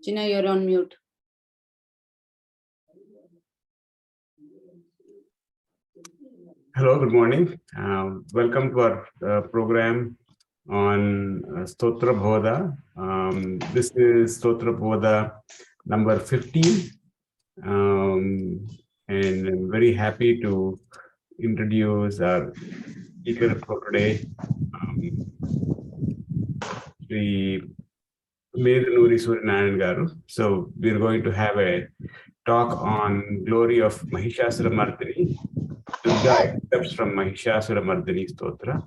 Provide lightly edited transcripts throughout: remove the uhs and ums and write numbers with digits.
China, you're on mute. Hello, good morning. Welcome to our program on Stotra Bodha. This is Stotra Bodha number 15. And I'm very happy to introduce our speaker for today, Sri Mahishasura Mardhini. So we're going to have a talk on glory of Mahishasura Mardhini. Durga excerpts from Mahishasura Mardhini Stotra.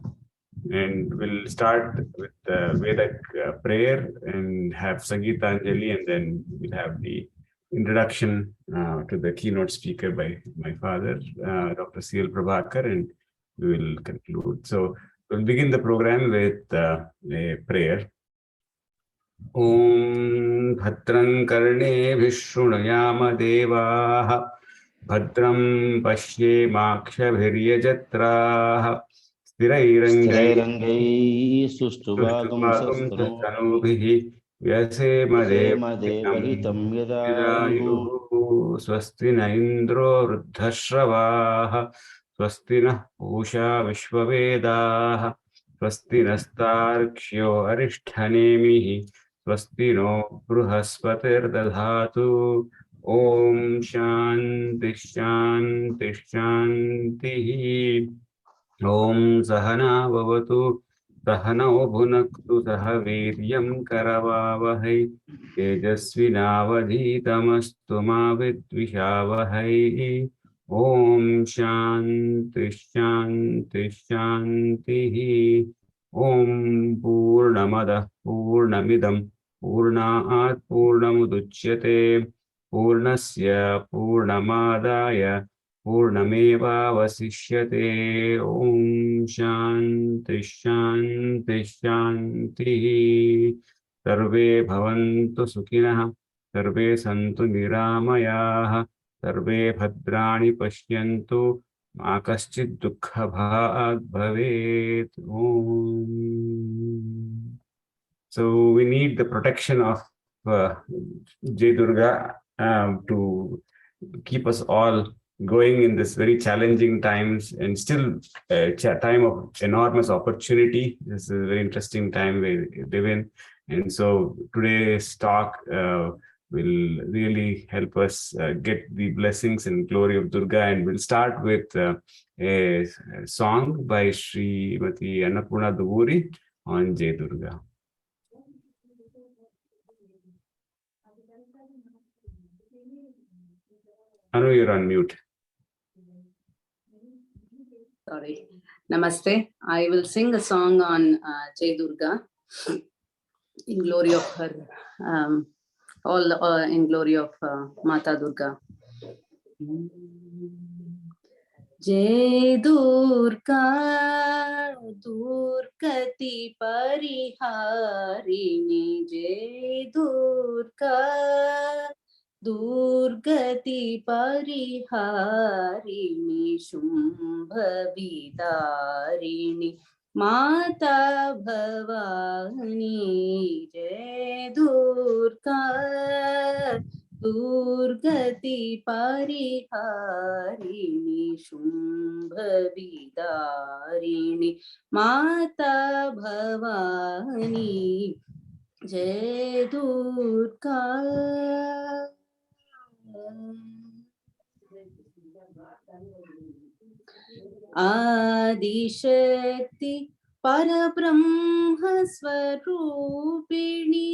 And we'll start with the Vedic prayer and have Sangeetanjali, and then we'll have the introduction to the keynote speaker by my father, Dr. C.L. Prabhakargaru, and we will conclude. So we'll begin the program with a prayer. Om Bhatran Karne Vishrunayama Devaha Bhadram Pashye Maksha Viryajatraha Sthirairangai Sustubagam Sanubihi Vyasemadevhitam Yadayuhu Swastina Indro Ruddhashravaha Swastina Pusha Vishwavedaha Swastinastarkshyo Arishthanemihi Swastino Bruhaspatir Dadhatu Om Shanti Shanti Shanti Om Sahana Bhavatu Sahano Bhunaktu Sahaviryam Karavavahai Tejasvinavadhitamastu ma vidvishavahai Om Shanti Shanti Shanti Om Purnamada Purnamidam Purnaat Purnamuduchyate Purnasya Purnamadaya Purnameva Vasishyate Om Shanti Shanti Shanti Sarve Bhavantu Sukhinah Sarve Santu Niramayah Sarve Bhadrani Pashyantu Ma Kaschid Dukkha Bhag Bhavet Om. So we need the protection of Jai Durga to keep us all going in this very challenging times, and still a time of enormous opportunity. This is a very interesting time we live in. And so today's talk will really help us get the blessings and glory of Durga. And we'll start with a song by Srimati Annapurna Duburi on Jai Durga. Anu, you're on mute. Sorry. Namaste. I will sing a song on Jai Durga in glory of her, in glory of Mata Durga. Jai Durga, Durgati Pariharini, Jai Durga, Durgati Pariharini, Shumbhavidarini, Mata Bhavani, Jai Durga, Durgati Pariharini, Shumbhavidarini, Mata Bhavani, Jai Durga. Adishakti Parabrahma Swarupini,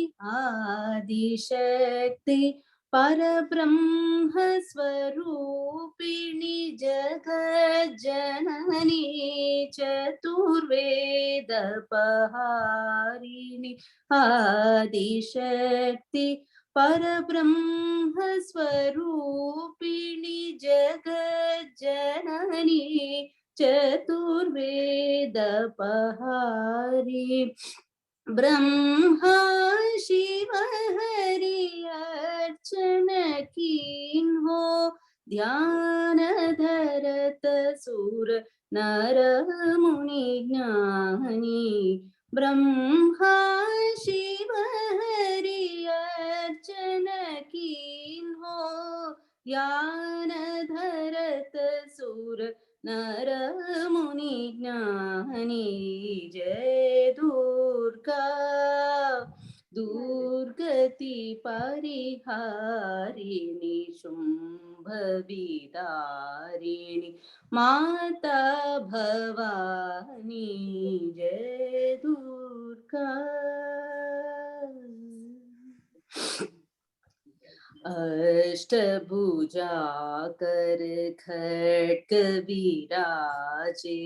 Adishakti Parabrahma Swarupini, Jagadjanani Chaturveda Paharini, Adishakti Parabrahma Swarupini, Jagadjanani Chaturveda Pahari, Brahma Shiva Hari Archana Kinho, Dhyana Dharata Sur Nara Muni Jnani, Brahma Shiv Hari अर्चन कीन्हो, यान धरत सुर नर मुनि ज्ञानी। जय दुर्गा दुर्गति परिहारिणी शुंभ विदारिणी माता भवानी। जय दुर्गा। अष्टभुजा कर खड्ग विराजे,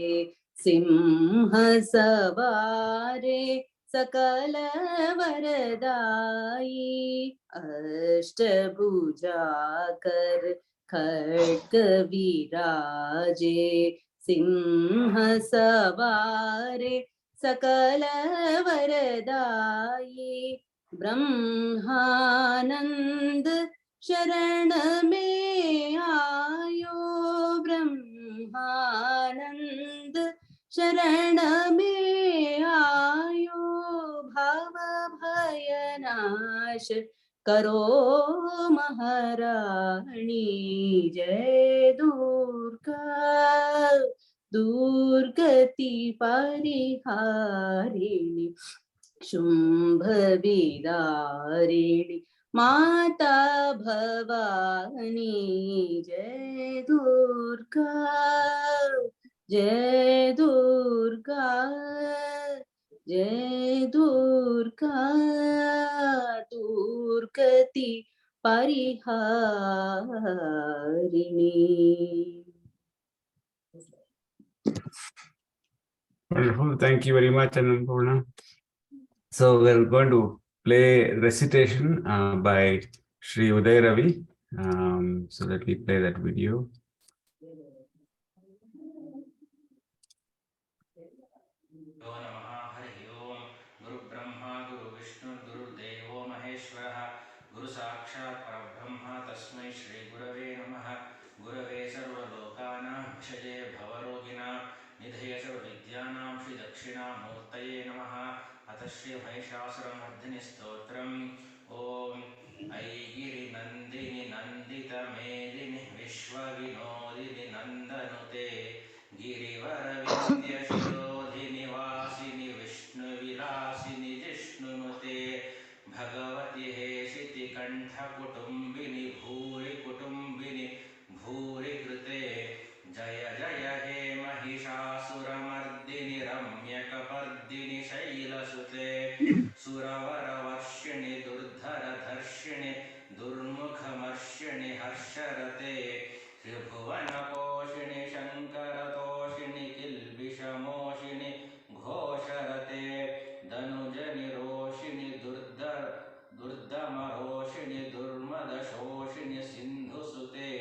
सिंह सवारे सकल वरदाई। अष्टभुजा कर खड्ग विराजे, सिंह सवारे सकल वरदाई। ब्रह्मानंद शरण में आयो, ब्रह्मानंद शरण में आयो। भाव भयनाश करो महारानी। जय दुर्गा दुर्गति परिहारिणी शुंभ विदारिणी माता भवानी। जय दुर्गा जय दुर्गा जय दुर्गा दुर्गति परिहारिणी। Wonderful. Thank you very much, Annapurna. So we're going to play recitation by Sri Uday Ravi. So let me play that video. गुरु ब्रह्मा गुरु विष्णु गुरुर्देवो महेश्वरः गुरु साक्षात् परब्रह्म तस्मै श्री गुरवे नमः। गुरवे सर्वलोकानां भिषजे भवरोगिणां निधये सर्वविद्यानां श्री दक्षिणामूर्तये नमः। अथ श्री महिषासुरमर्दिनि स्तोत्रम्। ओम ऐगिरि नंदिनि नंदित मेदिनि विश्वविनोदिनि नंदनुते गिरिवर विंध्य शिरोधिनि वासिनि विष्णुविलासिनि जिष्णुनुते भगवति हेशिति कंठ कुटुंबिनि भूरि कुटुंबिनि भूरि कृते जय जय हे महिषासुरमर्दिनि रम्यकपर्दिनि शैलसुते सुरवरवर्षिणि दुर्धरधर्षिणि दुर्मुखमर्षिणि हर्षरते त्रिभुवनपोषिणि शङ्करतोषिणि किल्बिषमोषिणि घोषरते धनुजनिरोषिणि दुर्दमरोषिणि दुर्मदशोषिणि सिन्धुसुते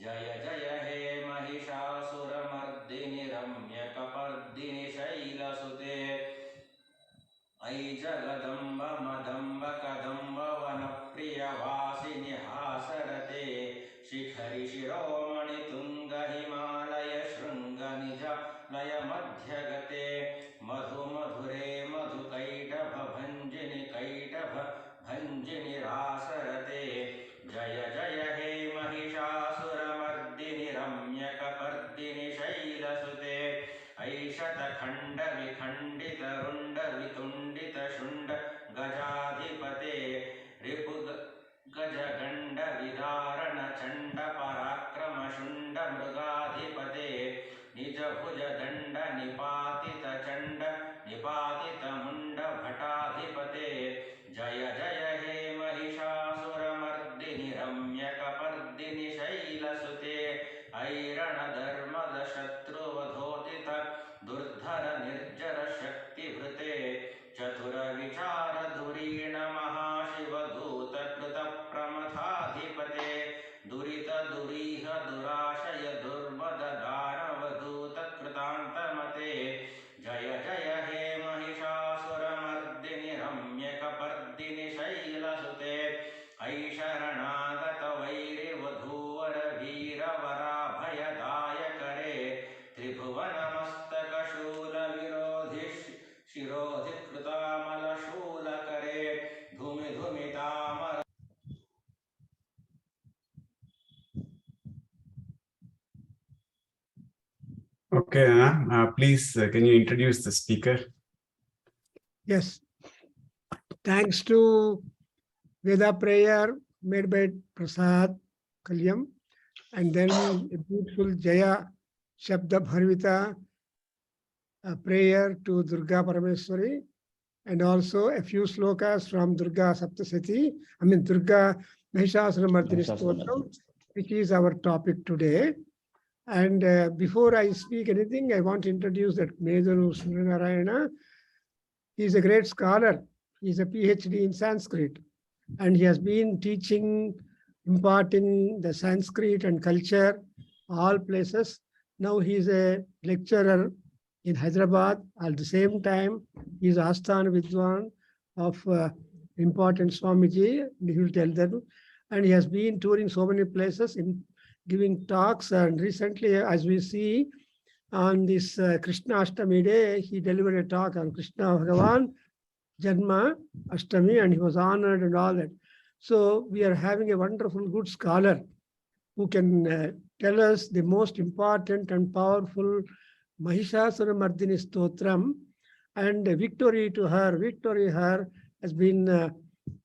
जय जय हे महिषासुरमर्दिनि रम्यकपर्दिनि शैलसुते ऐ जगदम्ब मदम्ब कदम्ब वनप्रियवासिनि हासरते शिखरि शिरोमणि तुंग हिमालय शृंग निज लय मध्यगते मधु मधुरे मधुकैटभ भंजिनि कैटभ भंजिनि रासरते जय जय हे महिषासुरमर्दिनि रम्यकपर्दिनि शैलसुते ऐशतखण्ड विखण्डित रुण्ड वितुण्डित शुण्ड गजाधिपते रिपु गजगण्ड विदारण चण्ड पराक्रम शुण्ड मृगाधिपते निज भुज दण्ड निपातित चण्ड निपातित मुण्ड भटाधिपते जय जय हे महिषासुरमर्दिनि रम्यकपर्दिनि शैलसुते ऐरणधर्मद शत्रुवधोतित दुर्धर निर्जर शक्तिभृते चतुर विचार धुरीण महाशिवदूत कृत प्रमथाधिपते दुरित दुरीह दुराशय दुर्मद दानवदूत कृतान्तमते जय जय हे महिषासुरमर्दिनि रम्यकपर्दिनि शैलसुते ऐशरणागत वैरिवधूवर वीरवराभयदायकरे त्रिभुवन Okay, Anna, please, can you introduce the speaker? Yes. Thanks to Veda prayer made by Prasad Kalyam, and then a beautiful Jaya Shabda Bharvita prayer to Durga Parameswari, and also a few slokas from Durga Saptasati, Durga Mahishasura Mardhini Stotra, which is our topic today. And before I speak anything, I want to introduce that Meduru Suryanarayana. He is a great scholar. He is a PhD in Sanskrit, and he has been teaching, imparting the Sanskrit and culture, all places. Now he is a lecturer in Hyderabad. At the same time, he is Asthana Vidwan of important Swamiji. He will tell them. And he has been touring so many places in giving talks. And recently, as we see, on this Krishna Ashtami day, he delivered a talk on Krishna Bhagavan Janma Ashtami, and he was honored and all that. So we are having a wonderful, good scholar who can tell us the most important and powerful Mahishasura Mardhini Stotram, and victory to her has been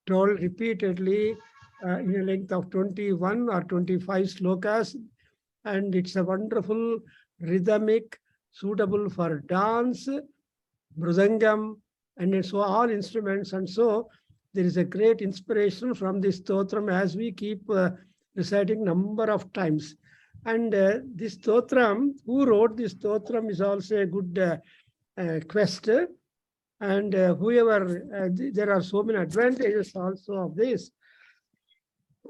told repeatedly in a length of 21 or 25 slokas, and it's a wonderful, rhythmic, suitable for dance, mridangam, and so all instruments. And so there is a great inspiration from this stotram as we keep reciting number of times. And this stotram, who wrote this stotram is also a good quest. And whoever, there are so many advantages also of this.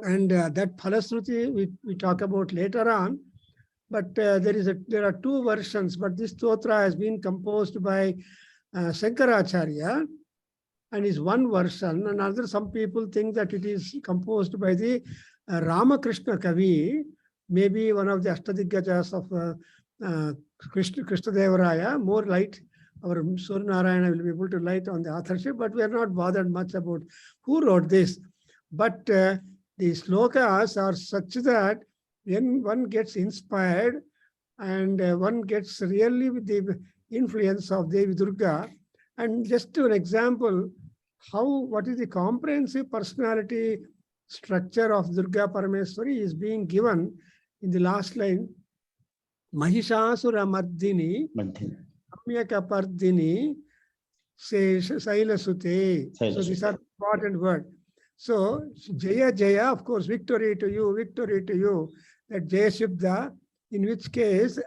And that Phalasruti we talk about later on. But there are two versions, but this stotra has been composed by Shankaracharya, and is one version. And some people think that it is composed by the Ramakrishna Kavi, maybe one of the Ashtadiggajas of Krishnadevaraya. More light, our Suryanarayana will be able to light on the authorship, but we are not bothered much about who wrote this. But the slokas are such that when one gets inspired and one gets really with the influence of Devi Durga. And just an example, what is the comprehensive personality structure of Durga Parameswari is being given in the last line. Mahishasura Mardhini, Ramyaka Pardhini, Sailasute. So these are important words. So Jaya Jaya, of course, victory to you, that Jaya Shubda, in which case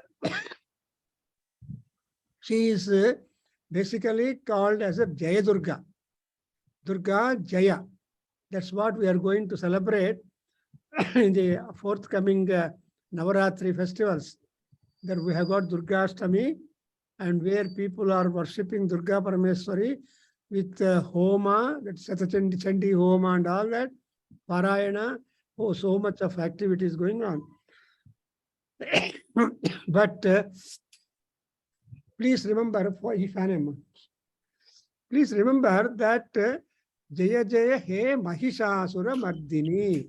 she is basically called as a Jaya Durga. Durga Jaya. That's what we are going to celebrate in the forthcoming Navaratri festivals. There we have got Durga Ashtami, and where people are worshipping Durga Parameswari with Homa, that's Chandi Homa and all that, Parayana. Oh, so much of activities going on. But please remember, please remember that Jaya Jaya He Mahishasura Mardhini.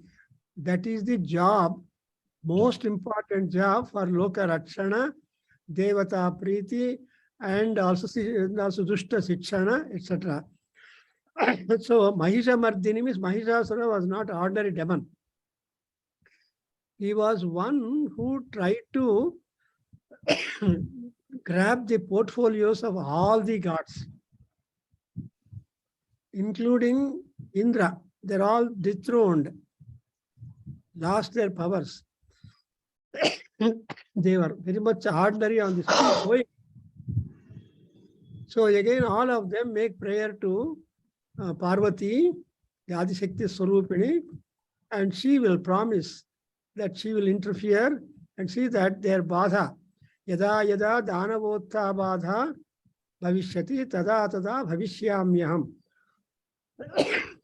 That is the job, most important job for Loka Rakshana, Devata Priti, and also Dushta Sikshana, etc. So Mahisha Mardhini means Mahishasura was not ordinary demon. He was one who tried to grab the portfolios of all the gods, including Indra. They're all dethroned, lost their powers. They were very much ordinary on the street. So again, all of them make prayer to Parvati, the Adishakti Swarupini, and she will promise that she will interfere and see that their badha, yada yada danavotta badha bhavishyati tada tada bhavishyamyaham.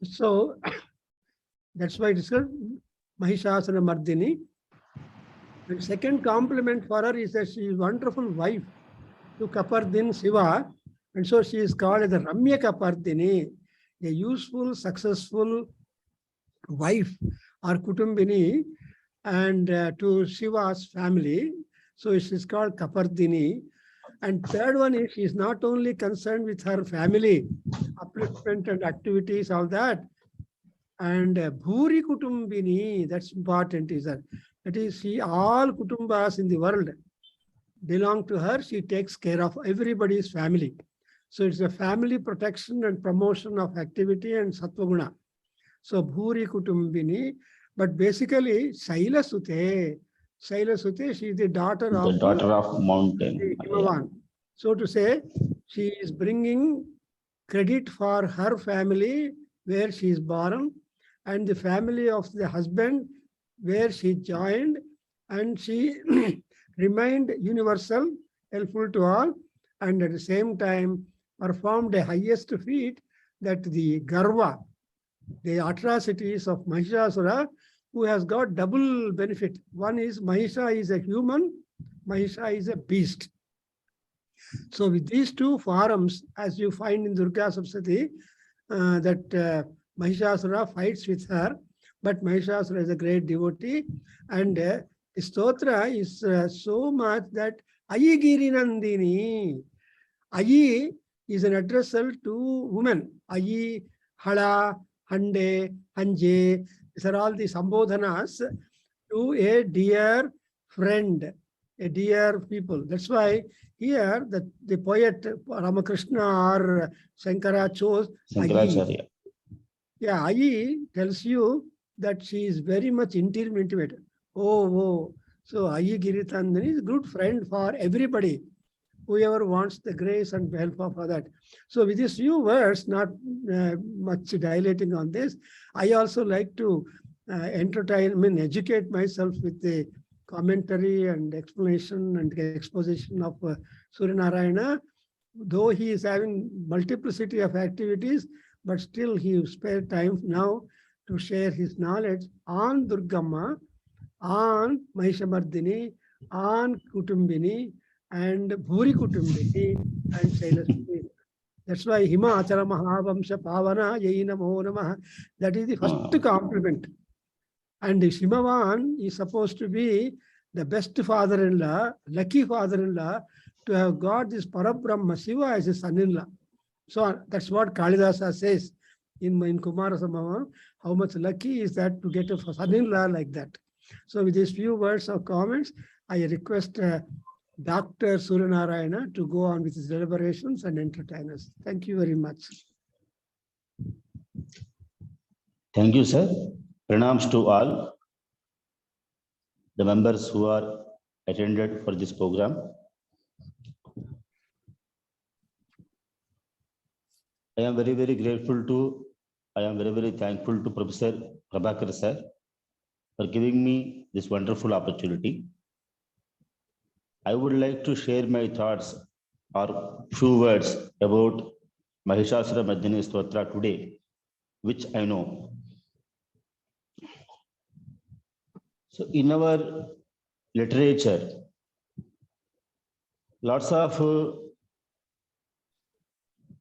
So that's why it is called Mahishasura Mardhini. And second compliment for her is that she is a wonderful wife to Kapardin Shiva, and so she is called as the Ramyaka Pardhini, a useful, successful wife or Kutumbini, and to Shiva's family. So she's called Kapardini. And third one is she is not only concerned with her family, upliftment and activities, all that. And Bhuri Kutumbini, that's important, is that is she, all Kutumbas in the world belong to her. She takes care of everybody's family. So it's a family protection and promotion of activity and Sattvaguna. So Bhuri Kutumbini, but basically Shaila Sute, she is the daughter The of daughter of mountain. Himavan. So to say, she is bringing credit for her family where she is born and the family of the husband where she joined, and she remained universal, helpful to all, and at the same time performed the highest feat, that the Garva, the atrocities of Mahishasura, who has got double benefit. One is Mahisha is a human, Mahisha is a beast. So with these two forms, as you find in Durga Saptati, that Mahishasura fights with her, but Mahishasura is a great devotee, and the Stotra is so much that Ayi Giri Nandini. Ayi is an addressal to women. Ayi, Hala, Hande, Hanje, these are all the Sambodhanas to a dear friend, a dear people. That's why here the poet Ramakrishna or Shankara chose Ayi. Shankaracharya. Yeah, Ayi tells you that she is very much intimate. Oh. So Ayi Giritandani is a good friend for everybody, whoever wants the grace and help of that. So with these few words, not much dilating on this, I also like to educate myself with the commentary and explanation and exposition of Suryanarayana. Though he is having multiplicity of activities, but still he spared time now to share his knowledge on Durgamma, on Mahishamardini, on Kutumbini, and Bhuri Kutumbini, and Shailaswami. That's why Hima Achara Mahavamsha Pavana Yai Namo Namah. That is the first compliment. And the Shimavan is supposed to be the best father-in-law, lucky father-in-law, to have got this Parabrahma Shiva as a son-in-law. So that's what Kalidasa says in Kumara Sambhavam, how much lucky is that to get a son-in-law like that. So with these few words of comments, I request Dr. Suryanarayana to go on with his deliberations and entertain us. Thank you very much. Thank you, sir. Pranams to all the members who are attended for this program. I am very, very thankful to Professor Prabhakargaru sir for giving me this wonderful opportunity. I would like to share my thoughts or few words about Mahishasura Mardhini Stotra today, which I know. So in our literature,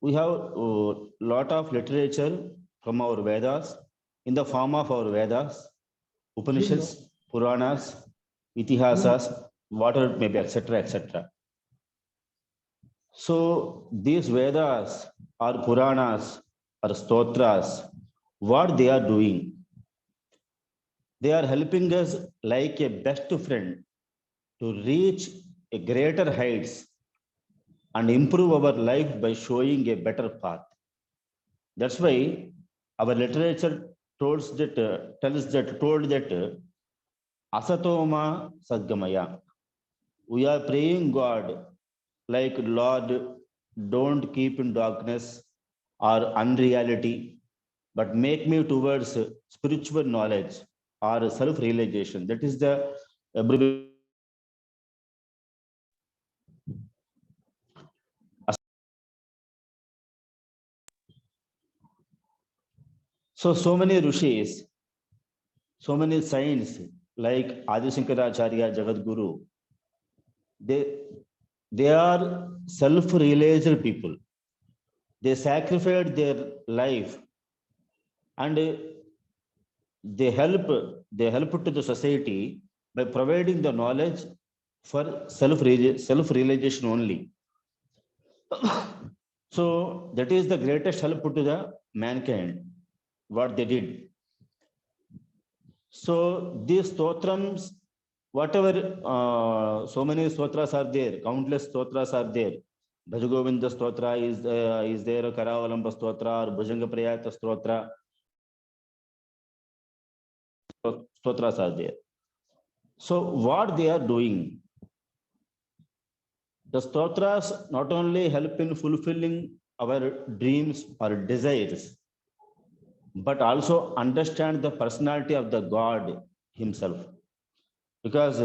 we have a lot of literature from our Vedas, in the form of our Vedas, Upanishads, Puranas, Itihasas, whatever it may be, etc., etc. So these Vedas or Puranas or Stotras, what they are doing, they are helping us like a best friend to reach a greater heights and improve our life by showing a better path. That's why our literature told that Asatoma Sadgamaya. We are praying God like, Lord, don't keep in darkness or unreality, but make me towards spiritual knowledge or self-realization. That is the abbreviation. So many rishis, so many saints like Adi Shankaracharya, Jagadguru, they are self-realized people. They sacrificed their life and they help to the society by providing the knowledge for self-realization only. So that is the greatest help to the mankind, what they did. So these stotrams, whatever, so many stotras are there, countless stotras are there. Bhajagovinda stotra is there, Karavalamba stotra, or Bhujanga Prayata stotra. Stotras are there. So what they are doing? The stotras not only help in fulfilling our dreams or desires, but also understand the personality of the God himself. Because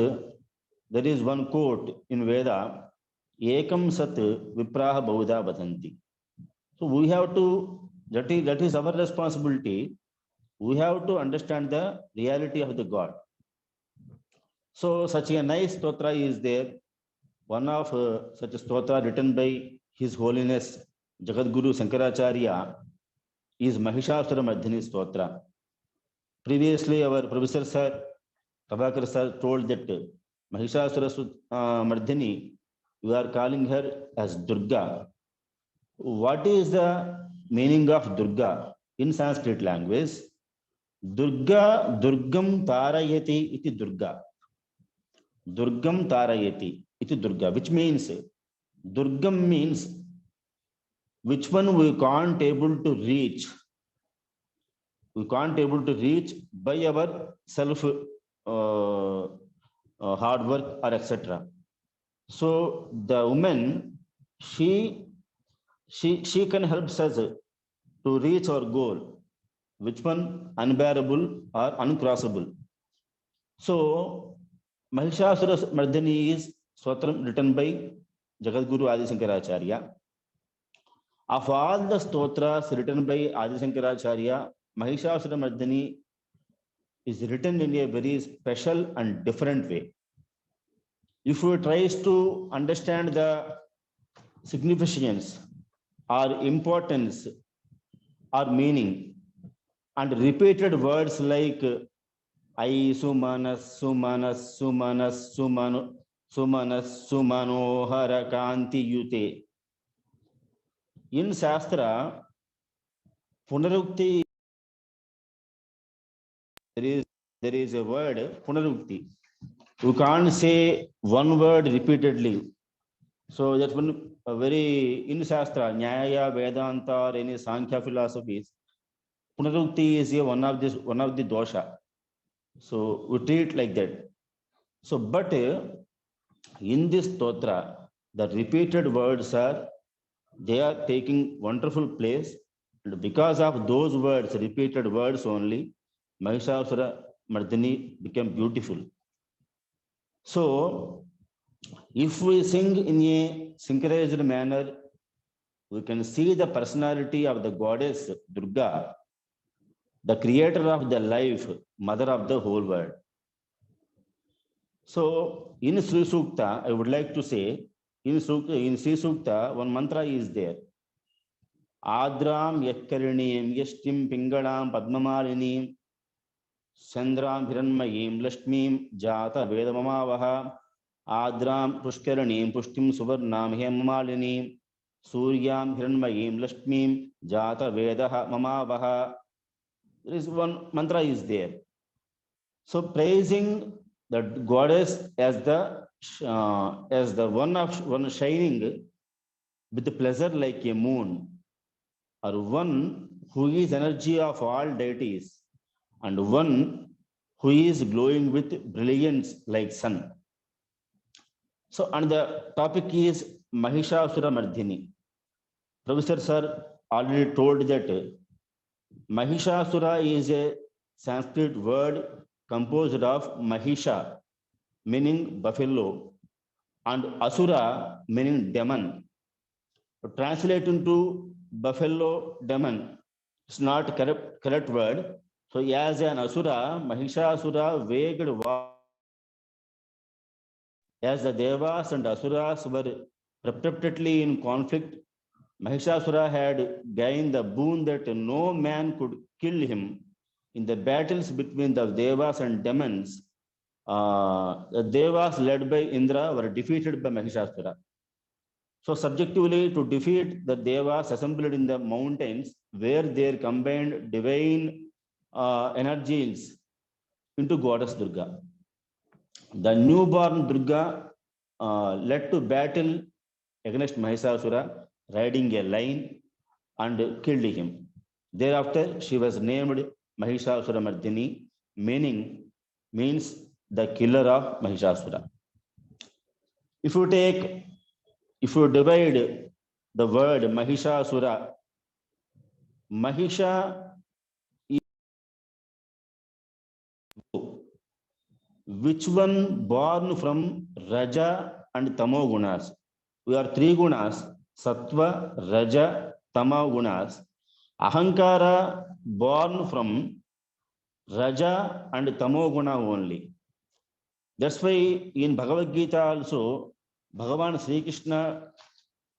there is one quote in Veda, Ekam Sat Vipraha Bahuda Vadanti. So we have to, that is our responsibility. We have to understand the reality of the God. So such a nice stotra is there. One of such a stotra written by His Holiness Jagadguru Shankaracharya is Mahishasura Mardhini Stotra. Previously, our professor sir, Prabhakargaru sir, told that Mahishasura Mardhini, we are calling her as Durga. What is the meaning of Durga in Sanskrit language? Durga, Durgam Tarayati iti Durga. Durgam Tarayati iti Durga, which means, Durgam means which one we can't able to reach. We can't able to reach by our self hard work or etc. So the woman, she can help us to reach our goal, which one unbearable or uncrossable. So Mahishasura Mardhini is Stotram written by Jagadguru Adi Shankaracharya. Of all the stotras written by Adi Shankaracharya, Mahishasura Mardhini is written in a very special and different way. If we try to understand the significance or importance or meaning and repeated words like I Sumanas, Sumanas, Sumanas, Sumano, Sumanas, Sumanohara Kanti Yute. In Shastra, Punarukti, there is a word, Punarukti. You can't say one word repeatedly. So that's one very, in Shastra, Nyaya, Vedanta, or any Sankhya philosophies, Punarukti is one of the dosha. So we treat like that. So, but in this stotra, the repeated words they are taking wonderful place. And because of those words, repeated words only, Mahishasura Mardhini became beautiful. So, if we sing in a synchronized manner, we can see the personality of the goddess Durga, the creator of the life, mother of the whole world. So, in Sri Sukta, I would like to say, in Sri Sukta, one mantra is there. Adram Yakkarinim Yashtim Pingadam Padmamalinim Sandram Hiranmayim Lashmim Jata Vedamamavaha Adram Pushkaranim Pushtim Suvarnam Hemamalinim Suryam Hiranmayim Lashmim Jata Vedaha Mamavaha. There is one mantra is there. So praising the goddess as the one shining with pleasure like a moon, or one who is energy of all deities, and one who is glowing with brilliance like sun. So, and the topic is Mahishasura Mardhini. Professor sir already told that Mahishasura is a Sanskrit word composed of Mahisha, meaning buffalo, and Asura, meaning demon. Translate into buffalo, demon, it's not correct word. So as an Asura, Mahishasura waged war. As the Devas and Asuras were perpetually in conflict, Mahishasura had gained the boon that no man could kill him. In the battles between the Devas and demons, the Devas led by Indra were defeated by Mahishasura. So subjectively, to defeat the Devas assembled in the mountains where they combined divine energies into goddess Durga. The newborn Durga led to battle against Mahishasura, riding a lion and killed him. Thereafter, she was named Mahishasura Mardhini, means the killer of Mahishasura. If you divide the word Mahishasura, Mahisha is which one born from Raja and Tamo gunas. We are three gunas, Sattva, Raja, Tamo gunas. Ahankara born from Raja and Tamo guna only. That's why in Bhagavad Gita also, Bhagavan Sri Krishna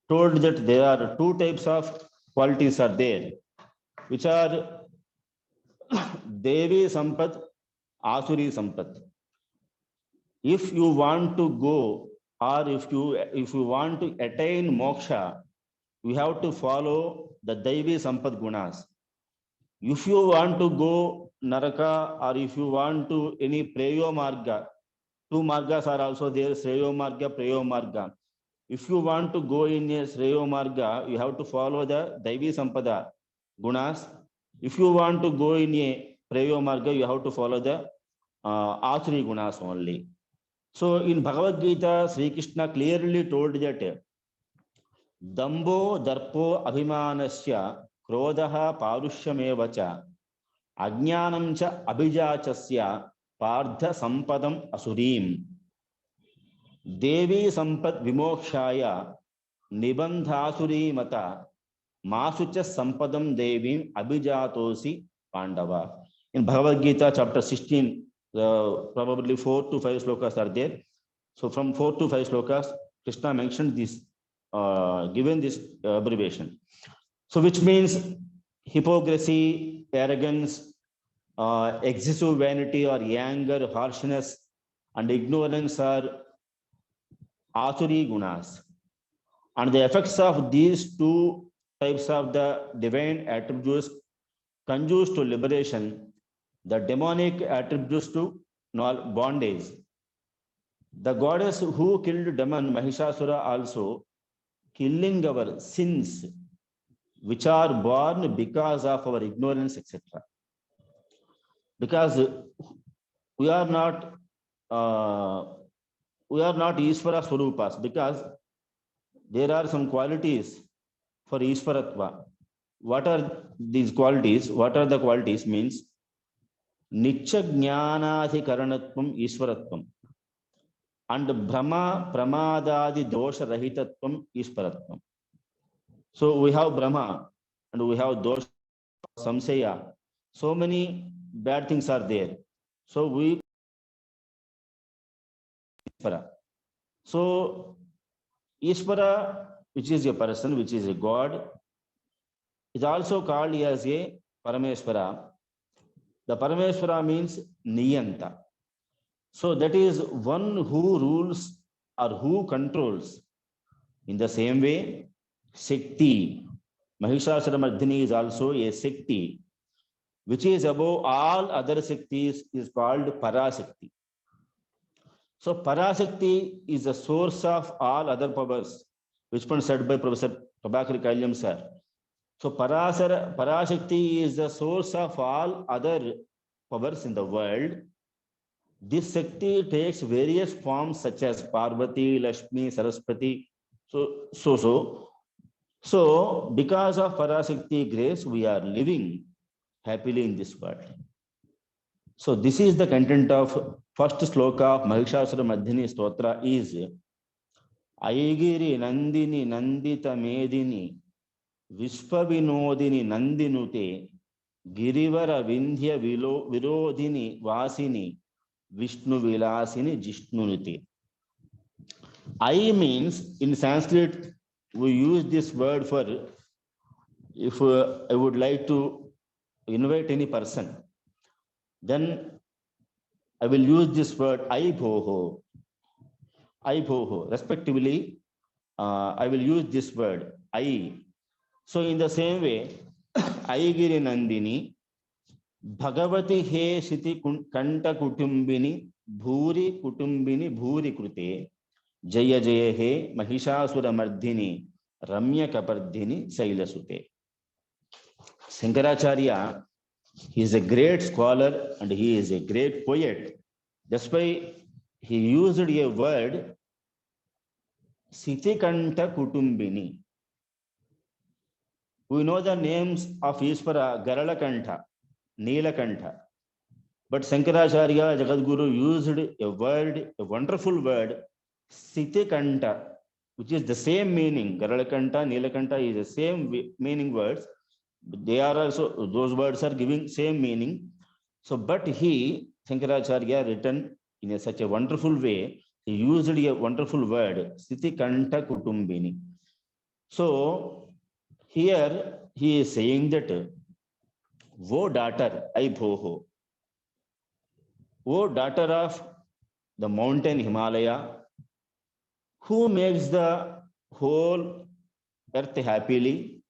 told that there are two types of qualities are there, which are Devi Sampat, Asuri Sampat. If you want to go, or if you want to attain moksha, we have to follow the Devi Sampat gunas. If you want to go Naraka, or if you want to any Preyo Marga, two margas are also there, Sreyo Marga, Preyo Marga. If you want to go in a Sreyo Marga, you have to follow the Devi Sampada gunas. If you want to go in a Preyo Marga, you have to follow the Asuri gunas only. So in Bhagavad Gita, Sri Krishna clearly told that Dambo Darpo Abhimanasya Krodaha Parushamevacha Ajnanamcha Abhijachasya Partha Sampadam Asurim Devi Sampat Vimokshaya Nibandhasuri Mata Masucha Sampadam Devim Abhijatosi Pandava. In Bhagavad Gita, chapter 16, probably 4 to 5 slokas are there. So from 4 to 5 slokas, Krishna mentioned this, given this abbreviation. So which means hypocrisy, arrogance, excessive vanity or anger, harshness, and ignorance are Asuri gunas. And the effects of these two types of the divine attributes conduce to liberation, the demonic attributes to bondage. The goddess who killed demon Mahishasura also killing our sins, which are born because of our ignorance, etc. Because we are not Ishvara Swarupas, because there are some qualities for Ishvaratva. What are these qualities? What are the qualities? Means Nicha Jnanadhikaranatvam Ishvaratvam and Brahma Pramadadi Dosha Rahitatvam Ishvaratvam. So we have Brahma and we have Dosha, Samsaya. So many bad things are there. So we Ishvara. So Ishvara, which is a person, which is a God, is also called as a Parameshvara. The Parameshvara means Niyanta. So that is one who rules or who controls. In the same way, Shakti, Mahishasura Mardhini is also a Shakti, which is above all other Shaktis, is called Parashakti. So Parashakti is the source of all other powers, which was said by Professor Prabhakargaru sir. So Parashakti is the source of all other powers in the world. This Shakti takes various forms such as Parvati, Lakshmi, Saraswati. So because of Parashakti grace, we are living happily in this world. So this is the content of first sloka of Mahishasura Mardhini Stotra is Aigiri Nandini Nandita Medini Vishpavinodini Nandinute Girivara Vindhya Virodhini Vasini Vishnu Vilasini Jishnunute. I means in Sanskrit we use this word for if I would like to invite any person, then I will use this word I bhoho, respectively. I will use this word I. So in the same way, Aigiri Nandini, Bhagavati he Siti Kanta Kutumbini, Bhuri Kutumbini, Bhuri Krute, Jaya Jaya he Mahishasura Mardhini, Ramya Kapardhini, Sailasute. Shankaracharya, he is a great scholar and he is a great poet. That's why he used a word Sitikanta Kutumbini. We know the names of Ishvara, Garalakanta, Neelakanta. But Shankaracharya, Jagadguru used a word, a wonderful word, Sitikanta, which is the same meaning. Garalakanta, Neelakanta is the same meaning words. They are also, those words are giving same meaning. So, but he, Shankaracharya, written in such a wonderful way, he used a wonderful word, Sitikanta Kutumbini. So, here he is saying that, wo daughter, I bhoho, wo daughter of the mountain Himalaya, who makes the whole earth happily,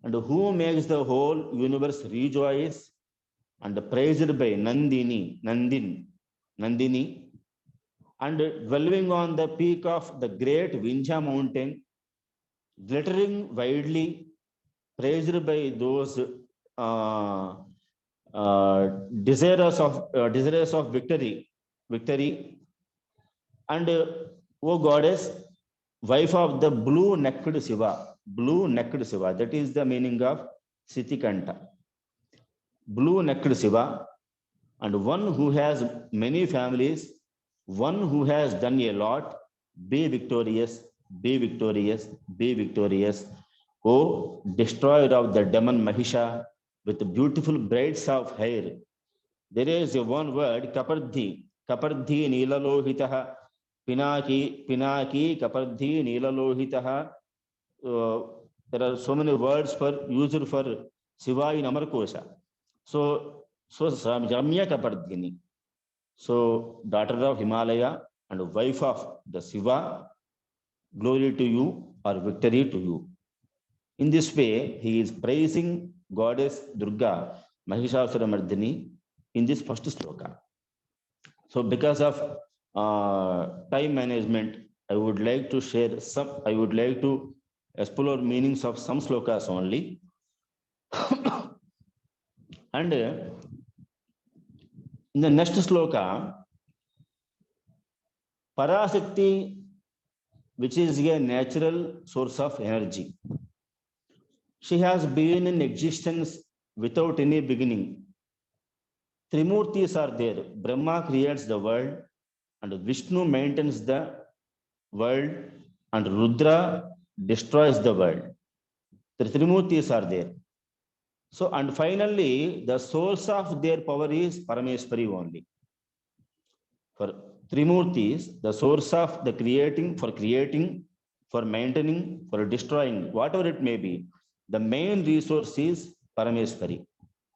and who makes the whole universe rejoice, and praised by Nandini, and dwelling on the peak of the great Vindhya mountain, glittering widely, praised by those desirous of victory, and O goddess, wife of the blue-necked Shiva, that is the meaning of Sitikanta. Blue-necked Shiva, and one who has many families, one who has done a lot, be victorious, be victorious, be victorious. O destroyer of the demon Mahisha with beautiful braids of hair. There is a one word, Kapardhi Nilalohitaha, Pinaki, Kapardhi Nilalohitaha. There are so many words used for Shiva in Amarkosha. So Ramya Kapardhini. So daughter of Himalaya and wife of the Shiva, glory to you or victory to you. In this way, he is praising goddess Durga, Mahishasura Mardhini, in this first sloka. So because of time management, I would like to explore meanings of some slokas only. And in the next sloka, Parashakti, which is a natural source of energy. She has been in existence without any beginning. Trimurtis are there. Brahma creates the world, and Vishnu maintains the world, and Rudra destroys the world. The Trimurtis are there. So, and finally, the source of their power is Parameshwari only. For Trimurtis, the source of the creating, for maintaining, for destroying, whatever it may be, the main resource is Parameshwari.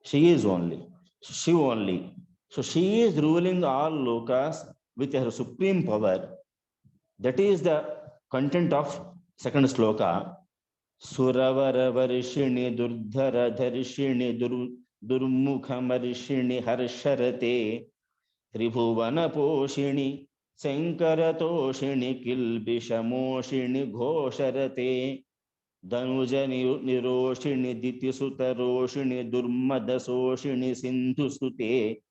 She is only. She only. So she is ruling all lokas with her supreme power. That is the content of second sloka. Suravara varishini durdhara dharishini durmukha marishini harsharate tribhuvana poshini sankaratoshini kilbishamoshini ghosharate Danuja niroshini dityasuta roshini durmadasoshini sindhusute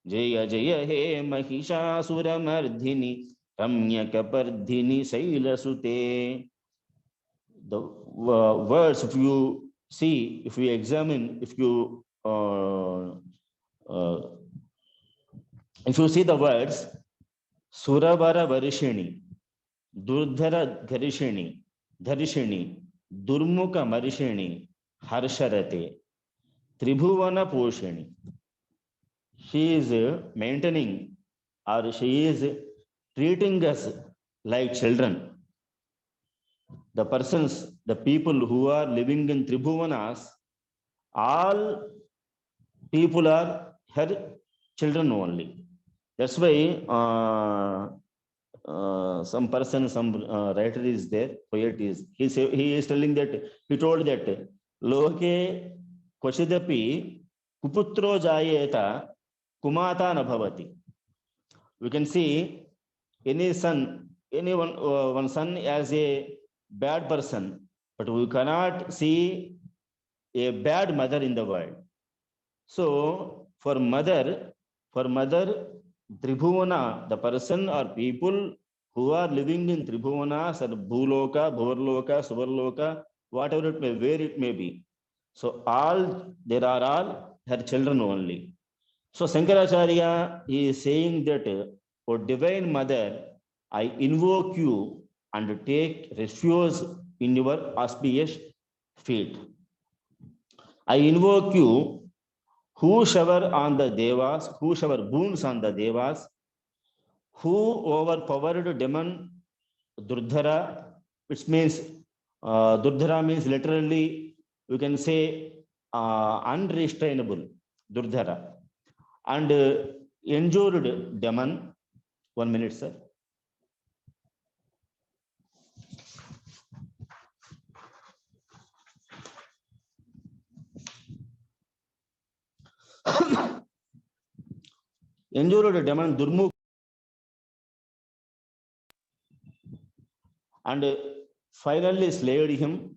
Jaya Jaya he Mahishasura Mardhini Ramyakapardhini Sailasute. The words, if you see, if you examine, if you see the words, Suravara Varishini, Durdhara Dharishini, Durmukha Marishini, Harsharate, Tribhuvana Poshini. She is maintaining, or she is treating us like children. The persons, the people who are living in Tribhuvanas, all people are her children only. That's why some person, some writer is there, poet is, he is telling that, he told that, Loke Kwashidapi Kuputro Jayeta Kumata Nabhavati. We can see any son, one son as a bad person, but we cannot see a bad mother in the world. So for mother Tribhuvana, the person or people who are living in Tribhuvanas or Bhuloka, Bhurloka, Suvarloka, whatever it may, where it may be. So there are all her children only. So Shankaracharya is saying that, O Divine Mother, I invoke you and take refuge in your auspicious feet. I invoke you, who shower on the Devas, who shower boons on the Devas, who overpowered demon Durdhara, which means Durdhara means literally, we can say unrestrainable, Durdhara, and endured demon. 1 minute, sir. Endured demon Durmukh, and finally slayed him.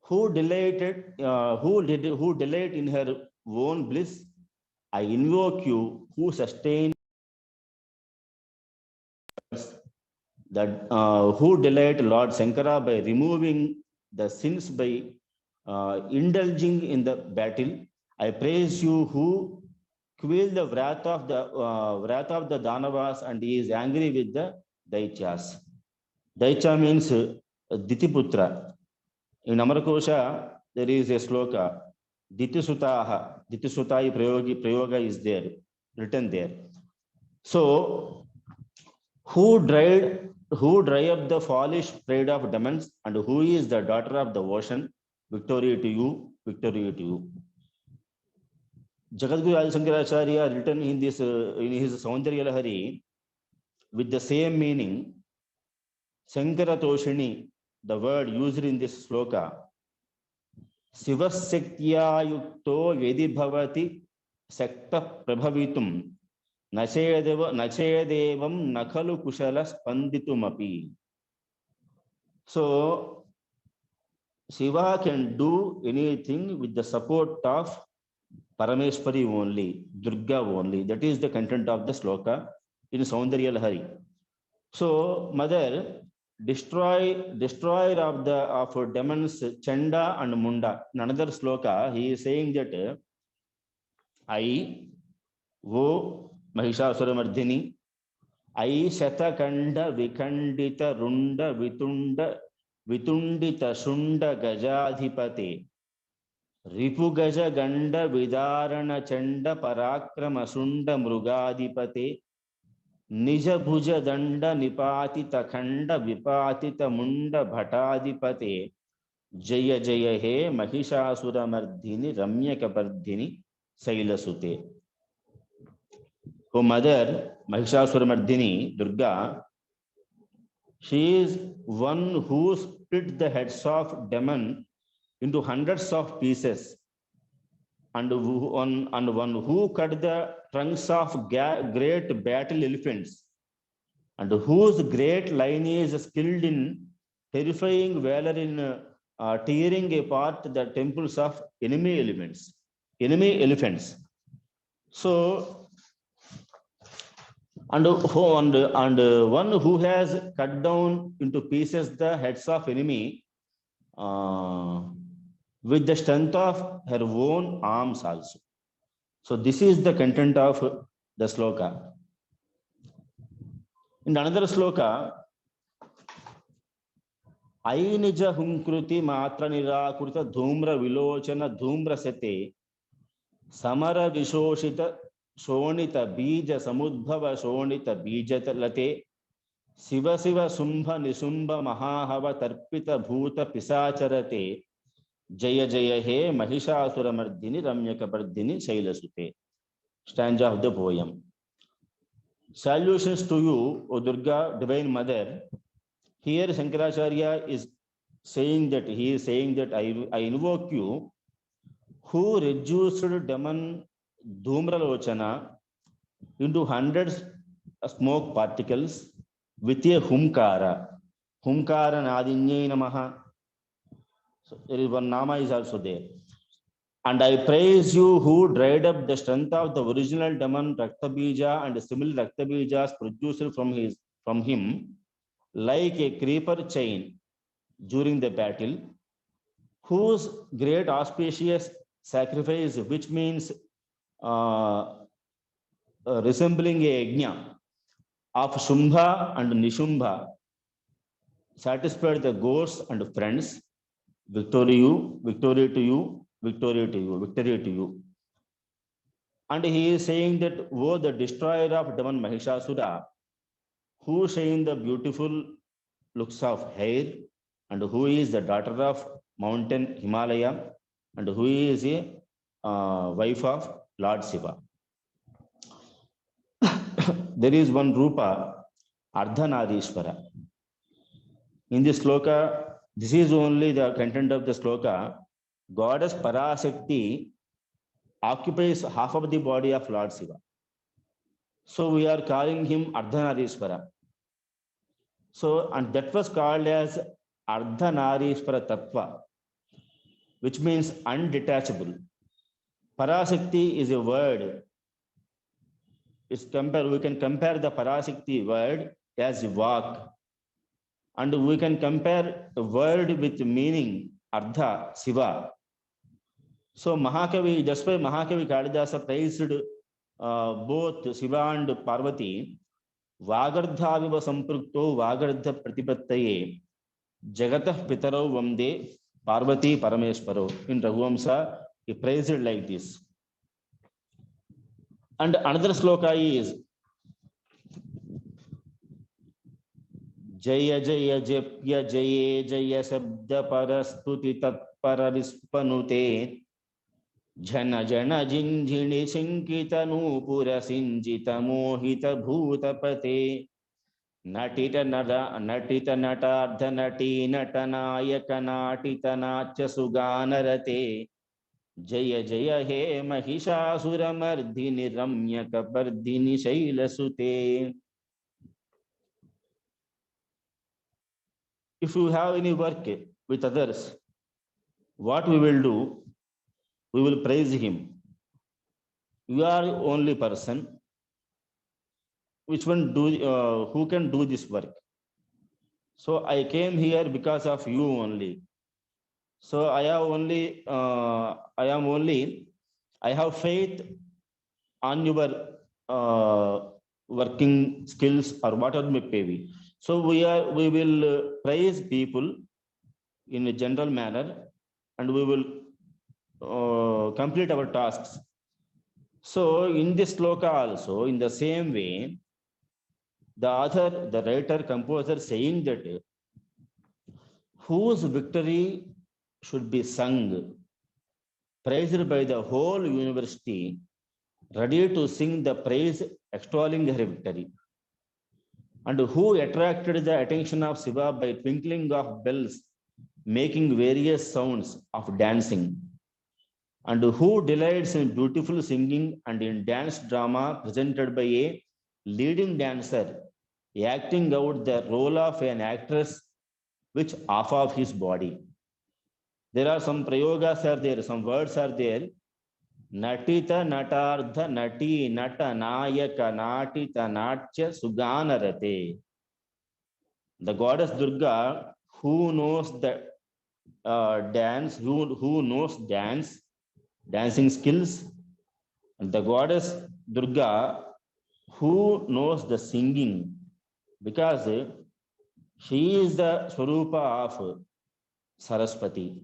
Who delight in her own bliss? I invoke you, who sustain that, who delight Lord Shankara by removing the sins by indulging in the battle. I praise you, who quell the wrath of the Danavas, and he is angry with the Daityas. Daitya means Ditiputra. In Amarkosha, there is a sloka, Ditisutaha, Ditisutai Prayoga is there, written there. So, who dried up the foolish pride of demons, and who is the daughter of the ocean? Victory to you, victory to you. Jagadguru Adi Shankaracharya written in this in his Saundarya Lahari with the same meaning. Shankara Toshini, the word used in this sloka, Sivasaktya yukto yedi bhavati sakta prabhavitum nachedevam nakalu kushala spanditumapi. So Shiva can do anything with the support of Parameshwari only, Durga only. That is the content of the sloka in Saundarya Lahari. So mother, destroyer of demons Chanda and Munda. In another sloka, he is saying that I, O Mahishasura Mardhini, I Shatakanda Vikandita Runda Vitundita Shunda Gajadhipate Ripu Gaja Ganda Vidarana Chanda Parakrama Sunda Mrugadipate Nija Bhuja Danda Nipatita Khanda Vipatita Munda Bhatadipate Jaya Jaya He Mahishasura Mardhini Ramyakapardhini Sailasute. O mother, Mahishasura Mardhini, Durga, she is one who split the heads of demon into hundreds of pieces, and one who cut the trunks of great battle elephants, and whose great lineage is skilled in terrifying valor in tearing apart the temples of enemy elephants. So, and one who has cut down into pieces the heads of enemy with the strength of her own arms also. So this is the content of the sloka. In another sloka, Ainija Hunkruti Matra Nirakurta Dhumra Vilochana Dhumra Sete Samara Vishoshita Shonita Bija Samudbhava Shonita Bijata Late Siva Siva Sumbha Nisumba Mahahava Tarpita Bhuta Pisacharate Jaya Jaya He Mahishasura Mardhini Ramyakapardhini Shailasute. Stanza of the poem. Salutations to you, O Durga, Divine Mother. Here Shankaracharya is saying that I invoke you, who reduced demon Dhumralochana into hundreds of smoke particles with a humkara. Humkara Nadinye Namaha. So there is one Nama is also there. And I praise you who dried up the strength of the original demon Raktabija and similar Raktabijas produced from him like a creeper chain during the battle, whose great auspicious sacrifice, which means resembling a yajna of Shumbha and Nishumbha, satisfied the ghosts and friends. Victory to you, victory to you, victory to you, victory to you. And he is saying that, oh, the destroyer of demon Mahishasura, who shine the beautiful looks of hair, and who is the daughter of mountain Himalaya, and who is a wife of Lord Shiva. There is one Rupa, Ardhanarishvara. In this sloka, this is only the content of the sloka. Goddess Parasakti occupies half of the body of Lord Shiva. So we are calling him Ardhanarishvara. So, and that was called as Ardhanarishvara Tattva, which means undetachable. Parasakti is a word. We can compare the Parasakti word as Vak. And we can compare a word with meaning Ardha, Shiva. So Mahakavi, that's why Mahakavi Kalidasa praised both Shiva and Parvati. Vagardhaviva samprukto Vagardha Pratipattaye Jagatah Pitaro Vamde Parvati Parameshwaro. In Raghuvamsa, he praised it like this. And another sloka is Jaya Jaya Jepya Jaya Jaya Sabda Parastuti Tatpara Vispanute Jana Jana Jinjini Sinkita Nupura Sinjita Mohita Bhutapate Natita Nata Ardhanati Natanayaka Natita Nacha Suganarate Jaya Jaya He Mahishasura Mardhini Ramyaka Bardhini Shailasute. If you have any work with others, what we will do? We will praise him. You are the only person who can do this work. So I came here because of you only. So I have faith on your working skills or whatever may be. So we will praise people in a general manner, and we will complete our tasks. So in this sloka also, in the same way, the writer, composer saying that whose victory should be sung, praised by the whole university, ready to sing the praise extolling her victory. And who attracted the attention of Shiva by twinkling of bells, making various sounds of dancing. And who delights in beautiful singing and in dance drama presented by a leading dancer, acting out the role of an actress which half of his body. There are some prayogas are there, some words are there. Natita Natardha Nati Nata Nayaka Natita Natya Suganarate. The goddess Durga, who knows the dance, who knows dancing skills, and the goddess Durga, who knows the singing, because she is the Swarupa of Saraswati.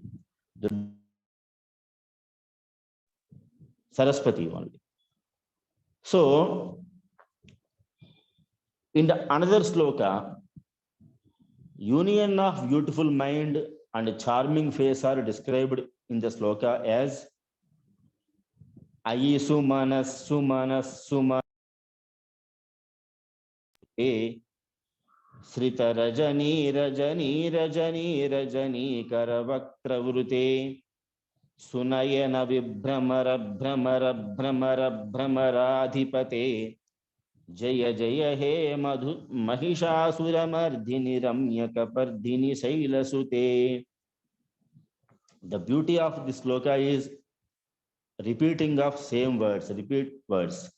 Saraswati only. So, in the another sloka, union of beautiful mind and charming face are described in the sloka as Ayi Sumanas Sumanas Sumanas. Srita Rajani Rajani Rajani Rajani Karavakravruti Sunayana Vibramara Bramara Bramara Bramaradhipate Jaya Jaya He Madhu Mahishasura Mardhini Ramyakapardhini Sailasute. The beauty of this sloka is repeating of same words, repeat words.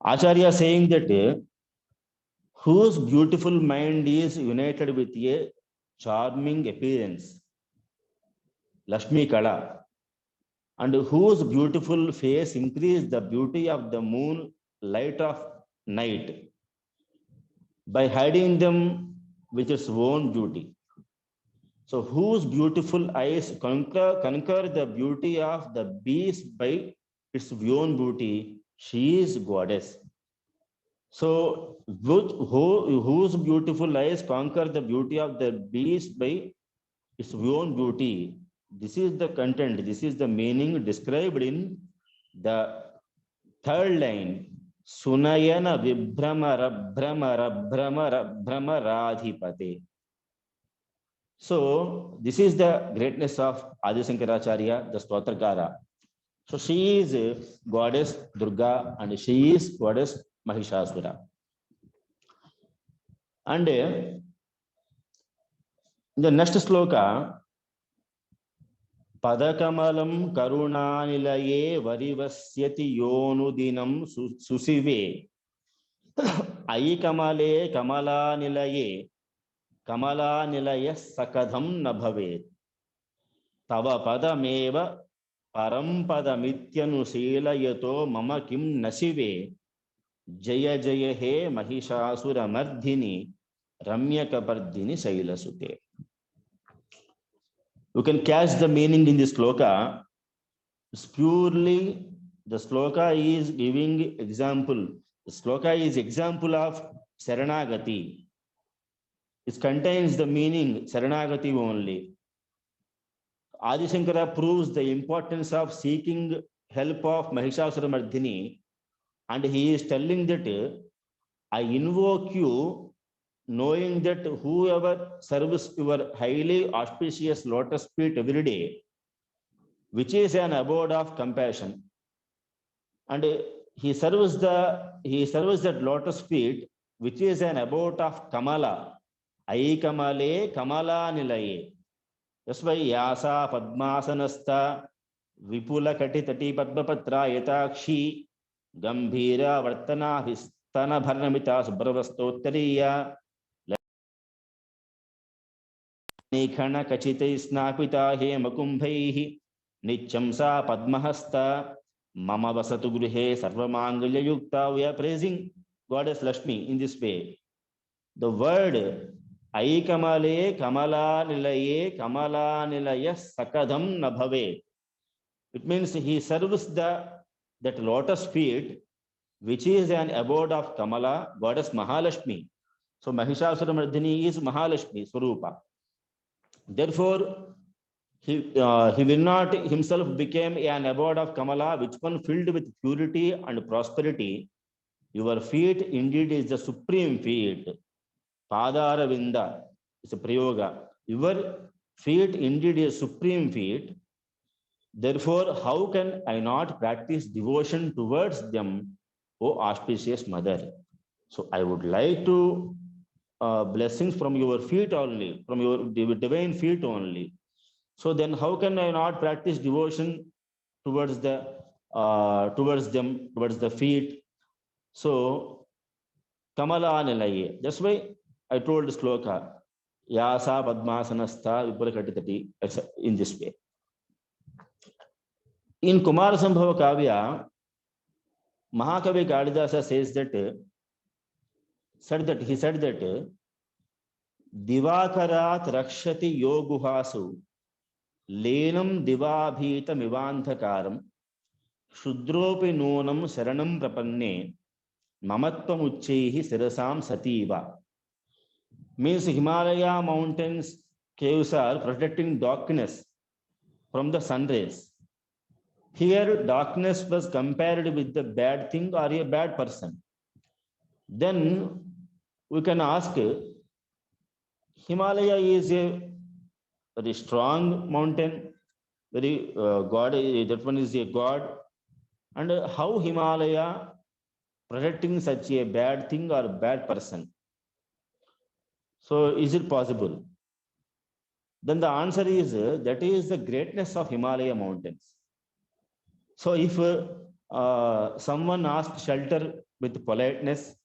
Acharya saying that whose beautiful mind is united with a charming appearance, Lakshmi Kala, and whose beautiful face increase the beauty of the moon light of night by hiding them with its own beauty. So whose beautiful eyes conquer the beauty of the beast by its own beauty, she is goddess. So whose beautiful eyes conquer the beauty of the beast by its own beauty. This is the content, this is the meaning described in the third line. Sunayana Vibramara Bramara Bramara Bramaradhipate. So this is the greatness of Adi Shankaracharya, the Stotragara. So she is goddess Durga and she is goddess Mahishasura. And in the next sloka, Padakamalam Karunanilaye Varivasyati Yonudinam Susive Aikamale Kamala Nilaye Kamala Nilaya Sakadham Nabhave Tava Padameva Parampadamityanu Yato Mama Kim Nasive Jaya Jaya He Mahishasura Mardhini Ramyakapardhini Sailasute. You can catch the meaning in this sloka. It's purely the sloka is giving example. The sloka is example of Saranagati. It contains the meaning Saranagati only. Adi Shankara proves the importance of seeking help of Mahishasura Mardhini, and he is telling that I invoke you, knowing that whoever serves your highly auspicious lotus feet every day, which is an abode of compassion, and he serves that lotus feet, which is an abode of Kamala, Ai Kamale Kamala Nilaye. That's why Yasa Padmasanasta Vipula Katitati Padmapatra Yatakshi Gambhira Vartana Histana Bharnamita Subhravastotariya Nikhana Kachite Snapita He Makumbhaihi Nichamsa Padmahasta Mama Vasatu Gruhe Sarvamangalya Yukta. We are praising Goddess Lakshmi in this way. The word Ai Kamale Kamala Nilaye Kamala Nilaya Sakadham Nabhave. It means he serves that lotus feet, which is an abode of Kamala, Goddess Mahalakshmi. So Mahishasura Mardhini is Mahalakshmi Swarupa. Therefore, he will not himself become an abode of Kamala, which one filled with purity and prosperity. Your feet indeed is the supreme feet. Padara Vinda is a prayoga. Your feet indeed is supreme feet. Therefore, how can I not practice devotion towards them, O auspicious mother? So I would like to blessings from your feet only, from your divine feet only. So then how can I not practice devotion towards them, towards the feet? So Kamala Nilaye. That's why I told Sloka, Yasa Padmasanastha Vipulakatitati, in this way. In Kumara Sambhava Kavya, Mahakavi Kalidasa says that, he said that Divakarat Rakshati Yoguhasu Lenam Divabhita Mivantakaram Shudropi Nonam Saranam Prapanne Mamatvam Uchehi Sirasam Sativa. Means Himalaya mountains, caves are protecting darkness from the sun rays. Here, darkness was compared with the bad thing or a bad person. Then we can ask, Himalaya is a very strong mountain, very God, that one is a God. And how Himalaya protecting such a bad thing or bad person? So is it possible? Then the answer is that is the greatness of Himalaya mountains. So if someone asks shelter with politeness,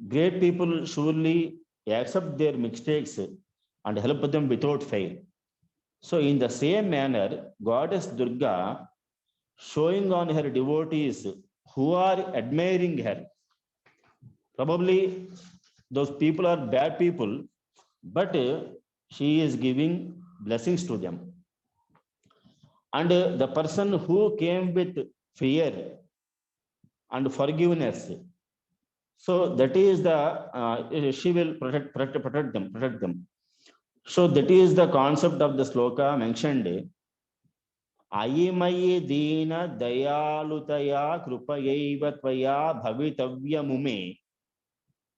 great people surely accept their mistakes and help them without fail. So in the same manner, Goddess Durga showing on her devotees who are admiring her. Probably those people are bad people, but she is giving blessings to them. And the person who came with fear and forgiveness, so that is the she will protect them. So that is the concept of the sloka mentioned. Ayimai dina dayalutaya krupayaiva tvaya bhavitavyamume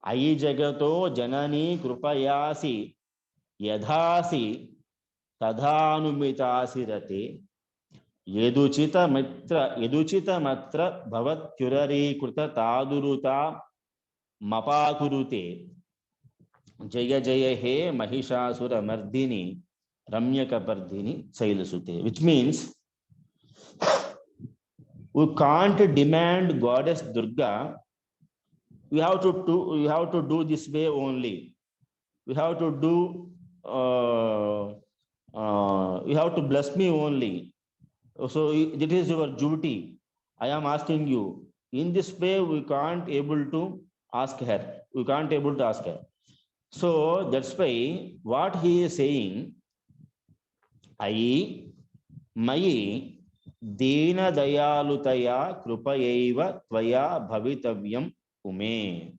ayi jagato janani krupayasi yadhasi tadhanumitasi rate yeduchita matra bhavatyurari kruta taduruta mapakurute jaya jaya he Mahishasura Mardhini Ramyakapardhini Sailasute, which means we can't demand Goddess Durga. We have to do this way only. We have to do. You have to bless me only. So it is your duty. I am asking you. In this way, we can't able to ask her. We can't able to ask her. So that's why what he is saying, Ai Mai Dina Dayalutaya Krupayaiva Tvaya Bhavitavyam Ume.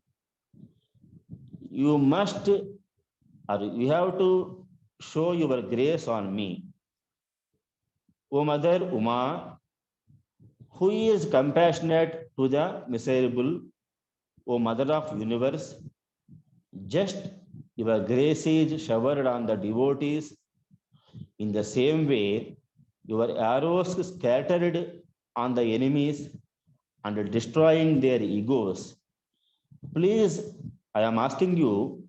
You must, or you have to show your grace on me. O Mother Uma, who is compassionate to the miserable, O Mother of Universe, just your grace is showered on the devotees. In the same way, your arrows scattered on the enemies and destroying their egos. Please, I am asking you,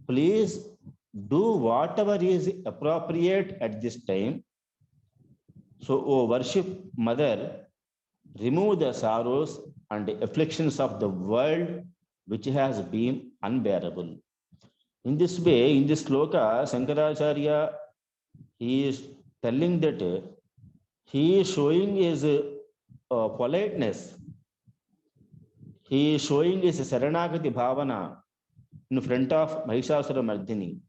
please do whatever is appropriate at this time. So, O worship Mother, remove the sorrows and afflictions of the world which has been unbearable. In this way, in this sloka, Shankaracharya, he is telling that he is showing his politeness. He is showing his Saranagati Bhavana in front of Mahishasura Mardhini.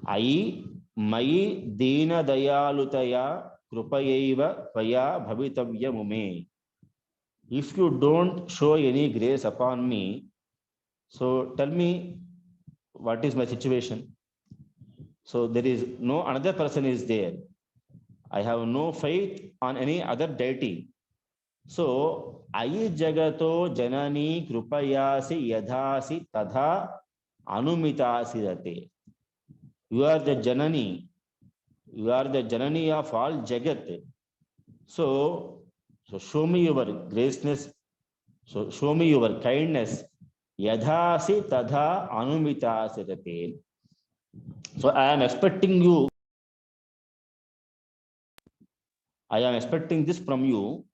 Ai Mai Dina Dayalutaya Krupayaiva Tvaya Bhavitavya Mume. If you don't show any grace upon me, so tell me what is my situation. So there is no another person is there. I have no faith on any other deity. So Ayi Jagato Janani Krupayasi Yadhasi Tadha Anumitasi Rate. You are the Janani. You are the Janani of all Jagat. So show me your graceness. So show me your kindness. Yadhasi Tadha Anumitasi Rate. So I am expecting you. I am expecting this from you.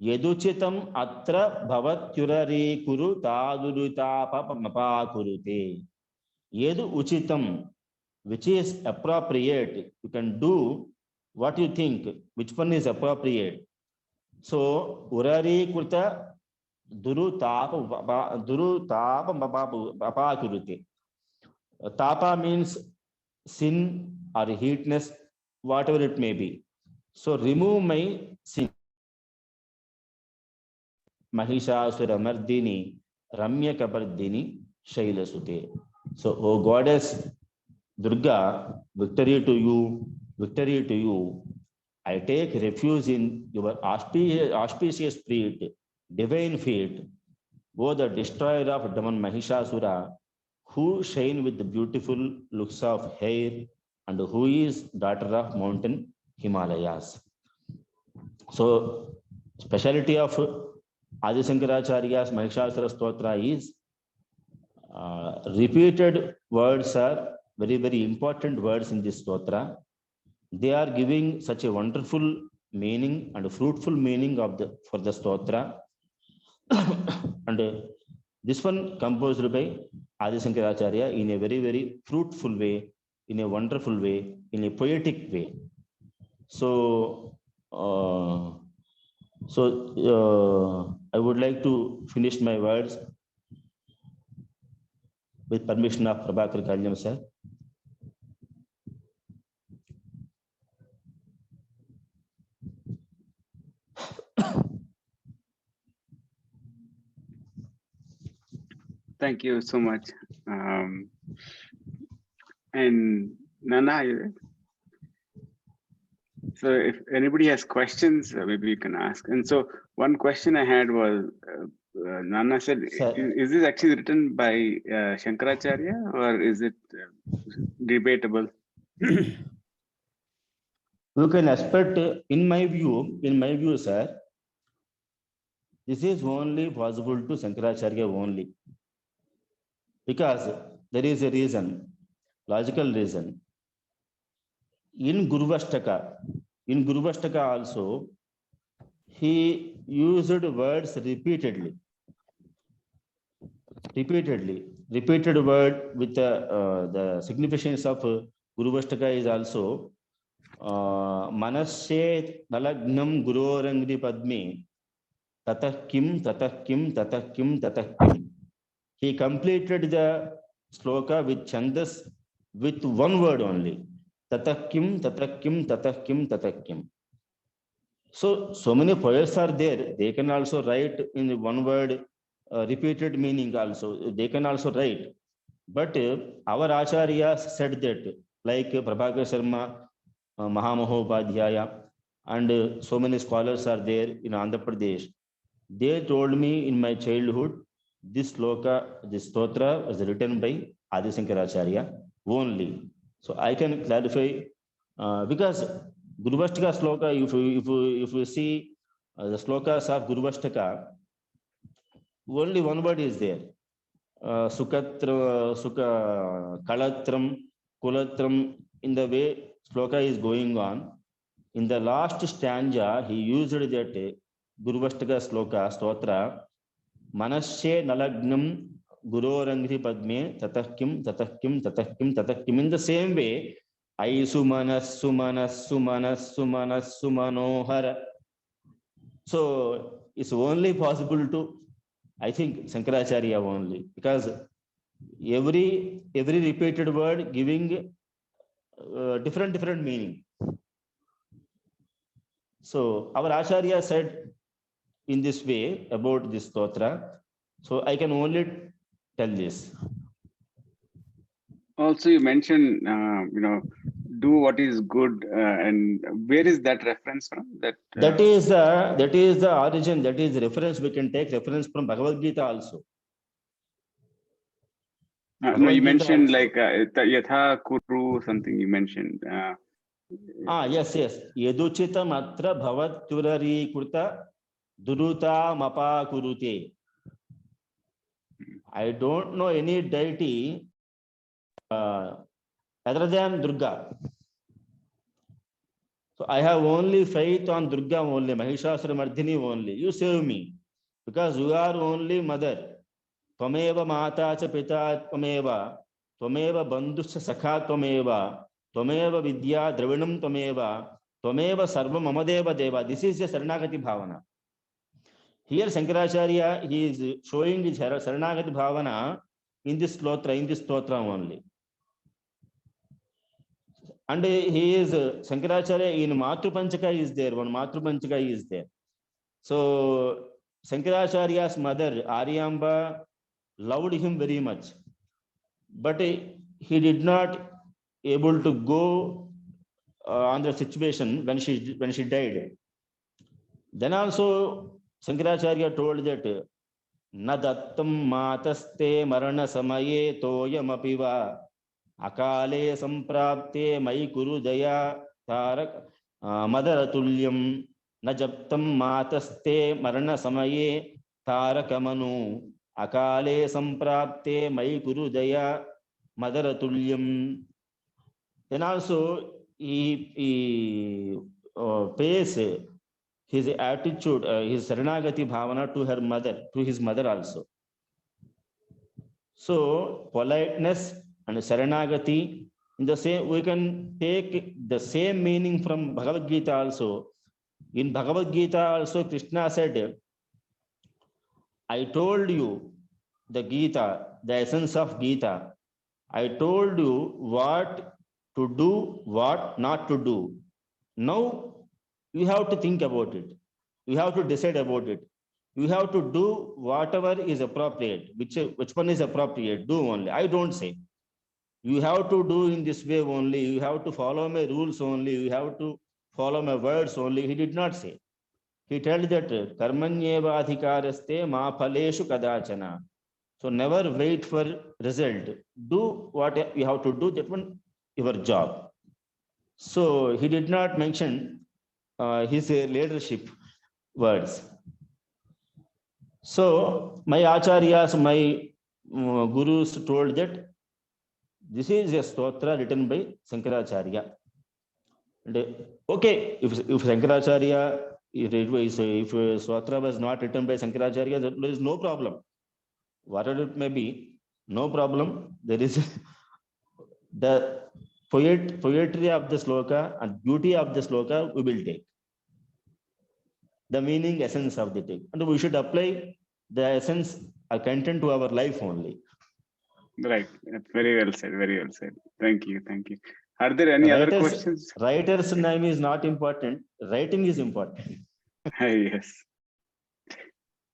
Yeduchitam atra bhavatyurari kuru tadurutapa mapakurute. Yedu uchitam, which is appropriate. You can do what you think, which one is appropriate. So urari kurta durutapa mapakurute. Tapa means sin or heatness, whatever it may be. So remove my sin. Mahishasura Mardhini Ramyakapardhini Shailasute. So, O Goddess Durga, victory to you, victory to you. I take refuge in your auspicious feet, divine feet, O the destroyer of demon Mahishasura, who shine with the beautiful looks of hair and who is daughter of mountain Himalayas. So, speciality of Adi Shankaracharya's Mahishasura Stotra is repeated words are very, very important words in this stotra. They are giving such a wonderful meaning and fruitful meaning for the stotra. And this one composed by Adi Shankaracharya in a very, very fruitful way, in a wonderful way, in a poetic way. So, I would like to finish my words with permission of Prabhakargaru, sir. Thank you so much. And Nana, are you there? So if anybody has questions, maybe you can ask. And so one question I had was, Nana said, is this actually written by Shankaracharya or is it debatable? You can expect, in my view, sir, this is only possible to Shankaracharya only. Because there is a reason, logical reason. In Guruvashtaka also, he used words repeatedly. Repeated word with the significance of Guruvashtaka is also Manasye Nalagnam Gurorangri Padme Tatah Kim Tatah Kim Tatah Kim Tatah Kim. He completed the sloka with chandas with one word only. Tatah Kim Tatah Kim Tatah Kim Tatah Kim. So many poets are there. They can also write in one word repeated meaning also. They can also write. But our acharyas said that, like Prabhakargaru Sharma, Mahamahodhyaya, and so many scholars are there in Andhra Pradesh. They told me in my childhood, this sloka, this stotra was written by Adi Shankaracharya only. So I can clarify because Guruvashtaka sloka, if you see the slokas of Guruvashtaka, only one word is there. Sukatra, Sukha, Kalatram, Kulatram, in the way sloka is going on. In the last stanza, he used that Guruvashtaka sloka, stotra, Manasye Nalagnam Gurorangri Padme Tatah Kim Tatah Kim Tatah Kim Tatah Kim. In the same way, I Sumanas Sumanas Sumanas Sumanas Sumanohara. So it's only possible to, I think, Shankaracharya only, because every repeated word giving different meaning. So our Acharya said in this way about this stotra. So I can only tell this. Also, you mentioned, do what is good, and where is that reference from? That is the origin. That is the reference. We can take reference from Bhagavad Gita also. No, you mentioned also, like Yatha Kuru something. You mentioned. Yes. Yeduchita matra bhavat turari kurta duruta mapa kurute. I don't know any deity other than Durga. So I have only faith on Durga only, Mahishasura Mardhini only. You save me, because you are only mother. Tvameva mata cha pita tvameva, tvameva bandhuscha sakha tvameva, tvameva vidya dravinam tvameva, tvameva sarva mamadeva deva. This is the Saranagati Bhavana. Here Shankaracharya, he is showing his Saranagati Bhavana in this stotra only. And he is Shankaracharya in Matru Panchaka is there. One Matru Panchaka is there. So Shankaracharya's mother Aryamba loved him very much, but he did not able to go on the situation when she died. Then also Shankaracharya told that na dattam mataste marana samaye toyam apiva akale samprapte mai kuru daya tarak madaratulyam na japtam mataste marana samaye tarakamanu akale samprapte mai kuru daya madaratulyam. Then also he pays his attitude, his Saranagati Bhavana to her mother, to his mother also. So politeness and Saranagati, in the same, we can take the same meaning from Bhagavad Gita also. In Bhagavad Gita also, Krishna said, I told you the Gita, the essence of Gita. I told you what to do, what not to do. Now you have to think about it. You have to decide about it. You have to do whatever is appropriate. Which one is appropriate? Do only. I don't say. You have to do in this way only. You have to follow my rules only. You have to follow my words only. He did not say. He told that karmanyeva adhikaraste ma phaleshu kadachana. So never wait for result. Do what you have to do. That one your job. So he did not mention his leadership words. So my acharyas, my gurus told that this is a stotra written by Shankaracharya. And, okay, if Shankaracharya, if stotra was not written by Shankaracharya, there is no problem. Whatever it may be, no problem. There is the poetry of the sloka and beauty of the sloka we will take. The meaning, essence of the thing. And we should apply the essence or content to our life only. Right. Very well said. Very well said. Thank you. Thank you. Are there any other questions? Writer's name is not important. Writing is important. Yes.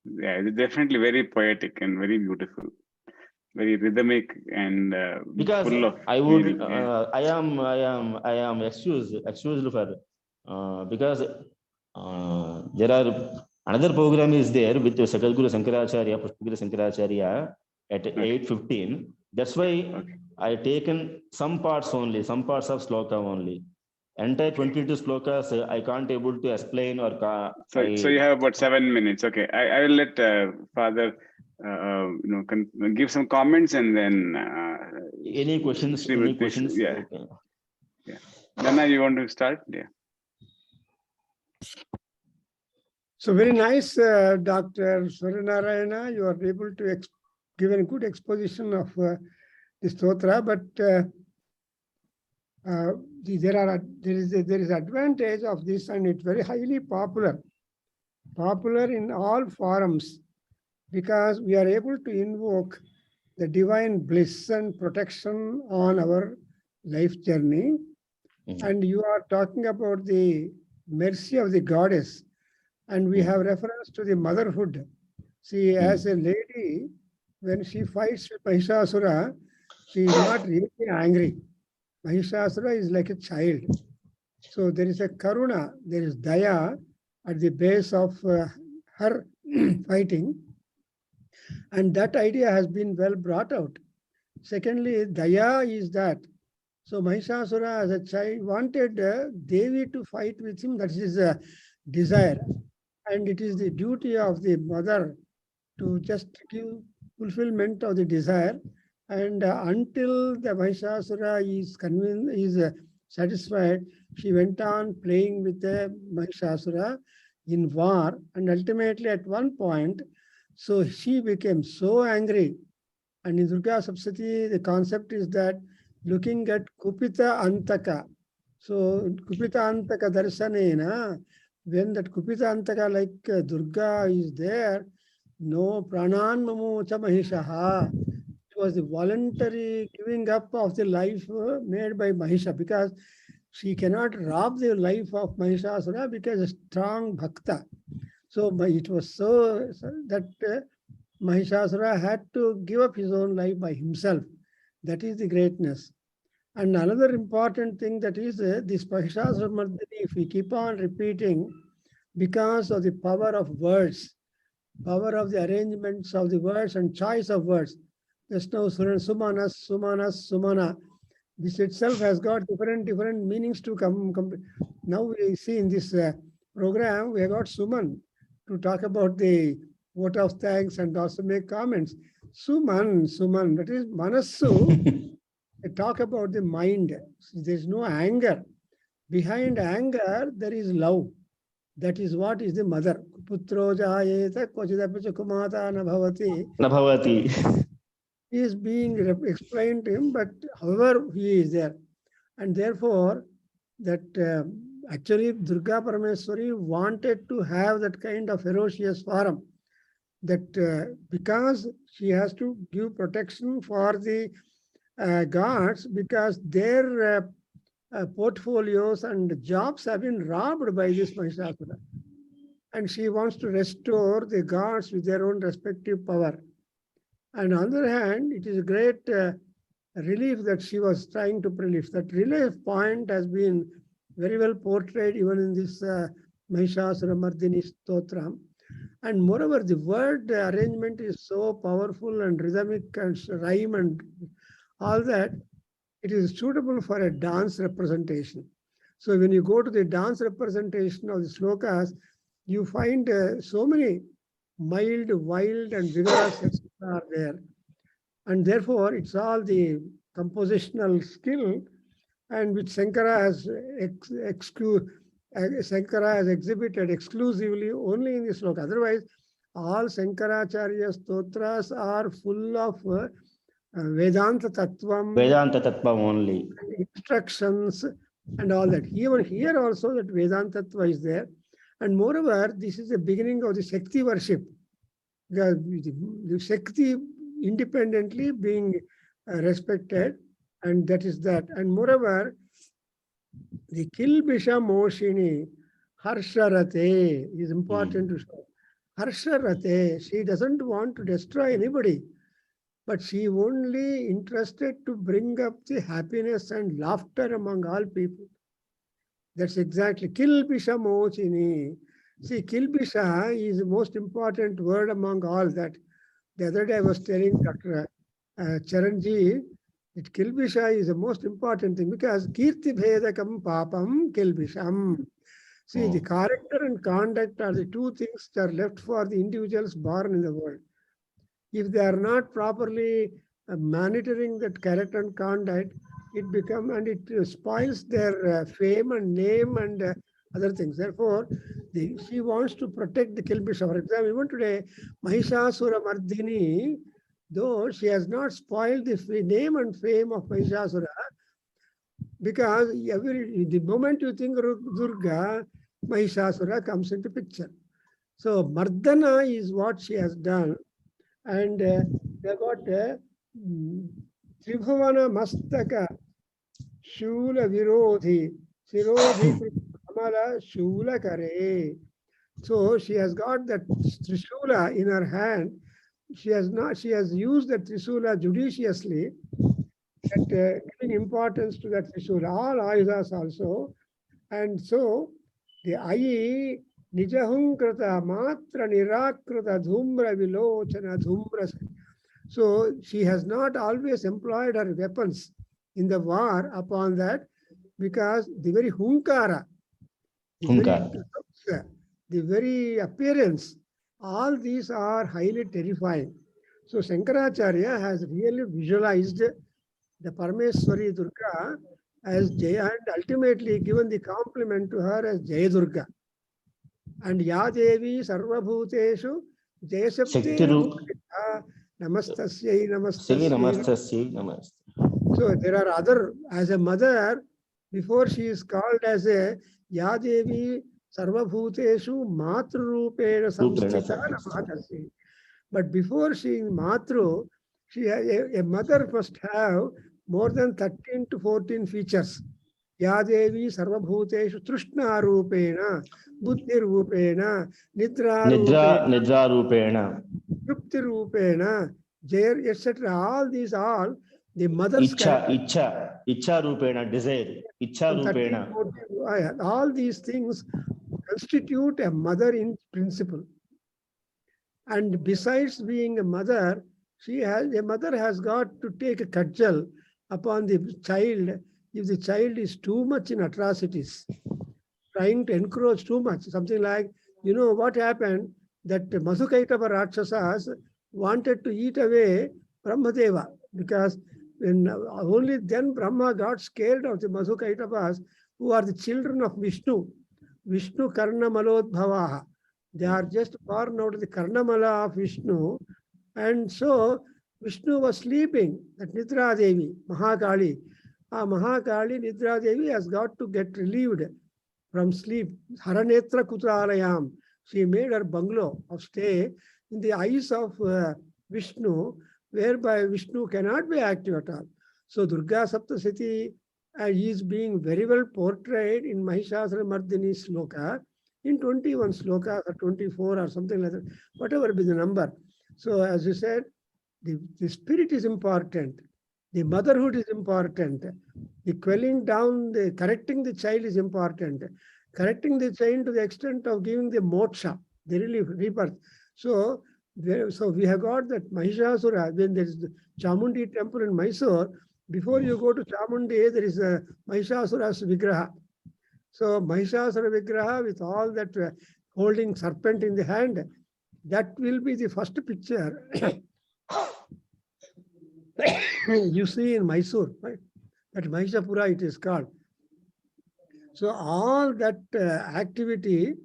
Yeah, it's definitely very poetic and very beautiful. Very rhythmic and because full of I would meaning, yeah. I am excused for because there are another program is there with Sakadguru Shankaracharya, Pushpagiri Shankaracharya at 8:15. That's why I taken some parts only, some parts of sloka only. Entire 22 slokas I can't able to explain or. So you have about 7 minutes. Okay, I will let Father give some comments and then any questions? Any questions? Yeah. Okay. Yeah. Nana, you want to start? Yeah. So very nice, Dr. Suryanarayana. You are able to give a good exposition of the stotra, but there is advantage of this, and it's very highly popular in all forums, because we are able to invoke the divine bliss and protection on our life journey. Mm-hmm. And you are talking about the mercy of the goddess, and we have reference to the motherhood. See, as a lady, when she fights with Mahishasura, she is not really angry. Mahishasura is like a child. So there is a karuna, there is daya at the base of her fighting. And that idea has been well brought out. Secondly, daya is that. So Mahishasura as a child wanted Devi to fight with him. That is a desire. And it is the duty of the mother to just give fulfillment of the desire. And until the Mahishasura is convinced, is satisfied, she went on playing with the Mahishasura in war. And ultimately at one point, so she became so angry. And in Durga Sapsati, the concept is that looking at Kupita Antaka. So Kupita Antaka Darsanena, when that Kupita Antaka like Durga is there, no Pranan Mamucha Mahishaha. It was the voluntary giving up of the life made by Mahisha, because she cannot rob the life of Mahishasura because a strong bhakta. So it was so that Mahishasura had to give up his own life by himself. That is the greatness. And another important thing that is this Mahishasura Mardhini, if we keep on repeating, because of the power of words, power of the arrangements of the words and choice of words. Just now, Sumanas, Sumanas, Sumana. This itself has got different meanings to come. Now we see in this program, we have got Suman to talk about the vote of thanks and also make comments. Suman, that is Manasu. They talk about the mind. There is no anger. Behind anger, there is love. That is what is the mother. Putro jayeta kochidapacha kumata nabhavati. Nabhavati. He is being explained to him, but however he is there. And therefore, that actually Durga Parameswari wanted to have that kind of ferocious form. That because she has to give protection for the gods, because their portfolios and jobs have been robbed by this Mahishasura. And she wants to restore the gods with their own respective power. And on the other hand, it is a great relief that she was trying to relieve. That relief point has been very well portrayed even in this Mahishasura Mardhini Stotra. And moreover, the word arrangement is so powerful and rhythmic and rhyme and all that, it is suitable for a dance representation. So when you go to the dance representation of the slokas, you find so many mild, wild, and vigorous are there. And therefore, it's all the compositional skill and which Sankara has exhibited exclusively only in this sloka. Otherwise, all Sankaracharya stotras are full of Vedanta Tattvam. Vedanta Tattvam only. Instructions and all that. Even here also that Vedanta Tattva is there. And moreover, this is the beginning of the Shakti worship. The Shakti independently being respected, and that is that. And moreover, the Kilbisha Moshini, Harsharate is important to show. Harsharate, she doesn't want to destroy anybody, but she only interested to bring up the happiness and laughter among all people. That's exactly Kilbisha Moshini. See, Kilbisha is the most important word among all that. The other day I was telling Dr. Charanji, that Kilbisha is the most important thing because Kirti Bhedakam Papam Kilbisham. See, the character and conduct are the two things that are left for the individuals born in the world. If they are not properly monitoring that character and conduct, it spoils their fame and name and other things. Therefore, she wants to protect the Kilbisha. For example, even today, Mahishasura Mardhini, though she has not spoiled the name and fame of Mahishasura, because the moment you think Durga, Mahishasura comes into picture. So Mardana is what she has done, and they got Tribhavana Mastaka Shula Virodhi Sirodhi Kamala Shula Kare. So she has got that Trishula in her hand. She has used that Trishula judiciously, giving importance to that Trishula, all Ayudas also. And so the Ayi Nijahunkrata Matra Nirakrata Dhumra Vilochana Dhumra. So she has not always employed her weapons in the war upon that, because the very Hunkara, the very appearance, all these are highly terrifying. So Shankaracharya has really visualized the Parameswari Durga as Jaya and ultimately given the compliment to her as Jaya Durga. And Yadevi Sarvabhuteshu Jayasapti Namastasyai Namastasyai. So there are other, as a mother, before she is called as a Yadevi Sarvabhuteshu Matrurupena Samstita Namatasya. But before she is Matru, a mother must have more than 13 to 14 features. Yadevi Sarvabhuteshu Trishna Rupena, Buddhi Rupena, Nidra Rupena, Trupti Rupena, Jair, etc. All these are the mother's Icha. Icha Rupena, desire. Icha And 13 Rupena. motive, all these things constitute a mother in principle. And besides being a mother, a mother has got to take a cudgel upon the child if the child is too much in atrocities, trying to encroach too much. Something like, you know what happened, that Madhukaitava Rakshasas wanted to eat away Brahmadeva, because only then Brahma got scared of the Madhukaitavas, who are the children of Vishnu. Vishnu Karna Malodbhavaha. They are just born out of the Karnamala of Vishnu. And so Vishnu was sleeping, that Nidra Devi, Mahakali. Mahakali, Nidra Devi has got to get relieved from sleep. Haranetra Kutralayam. She made her bungalow of stay in the eyes of Vishnu, whereby Vishnu cannot be active at all. So Durga Saptasati is being very well portrayed in Mahishasura Mardhini Sloka, in 21 slokas or 24 or something like that, whatever be the number. So as you said, the spirit is important, the motherhood is important, the quelling down, the correcting the child is important, correcting the child to the extent of giving the moksha, the relief, rebirth. So we have got that Mahishasura, when there is the Chamundi temple in Mysore, before you go to Chamundi, there is a Mahishasura's Vigraha. So Mahishasura Vigraha with all that holding serpent in the hand, that will be the first picture you see in Mysore, right? That Mahishapura it is called. So all that activity,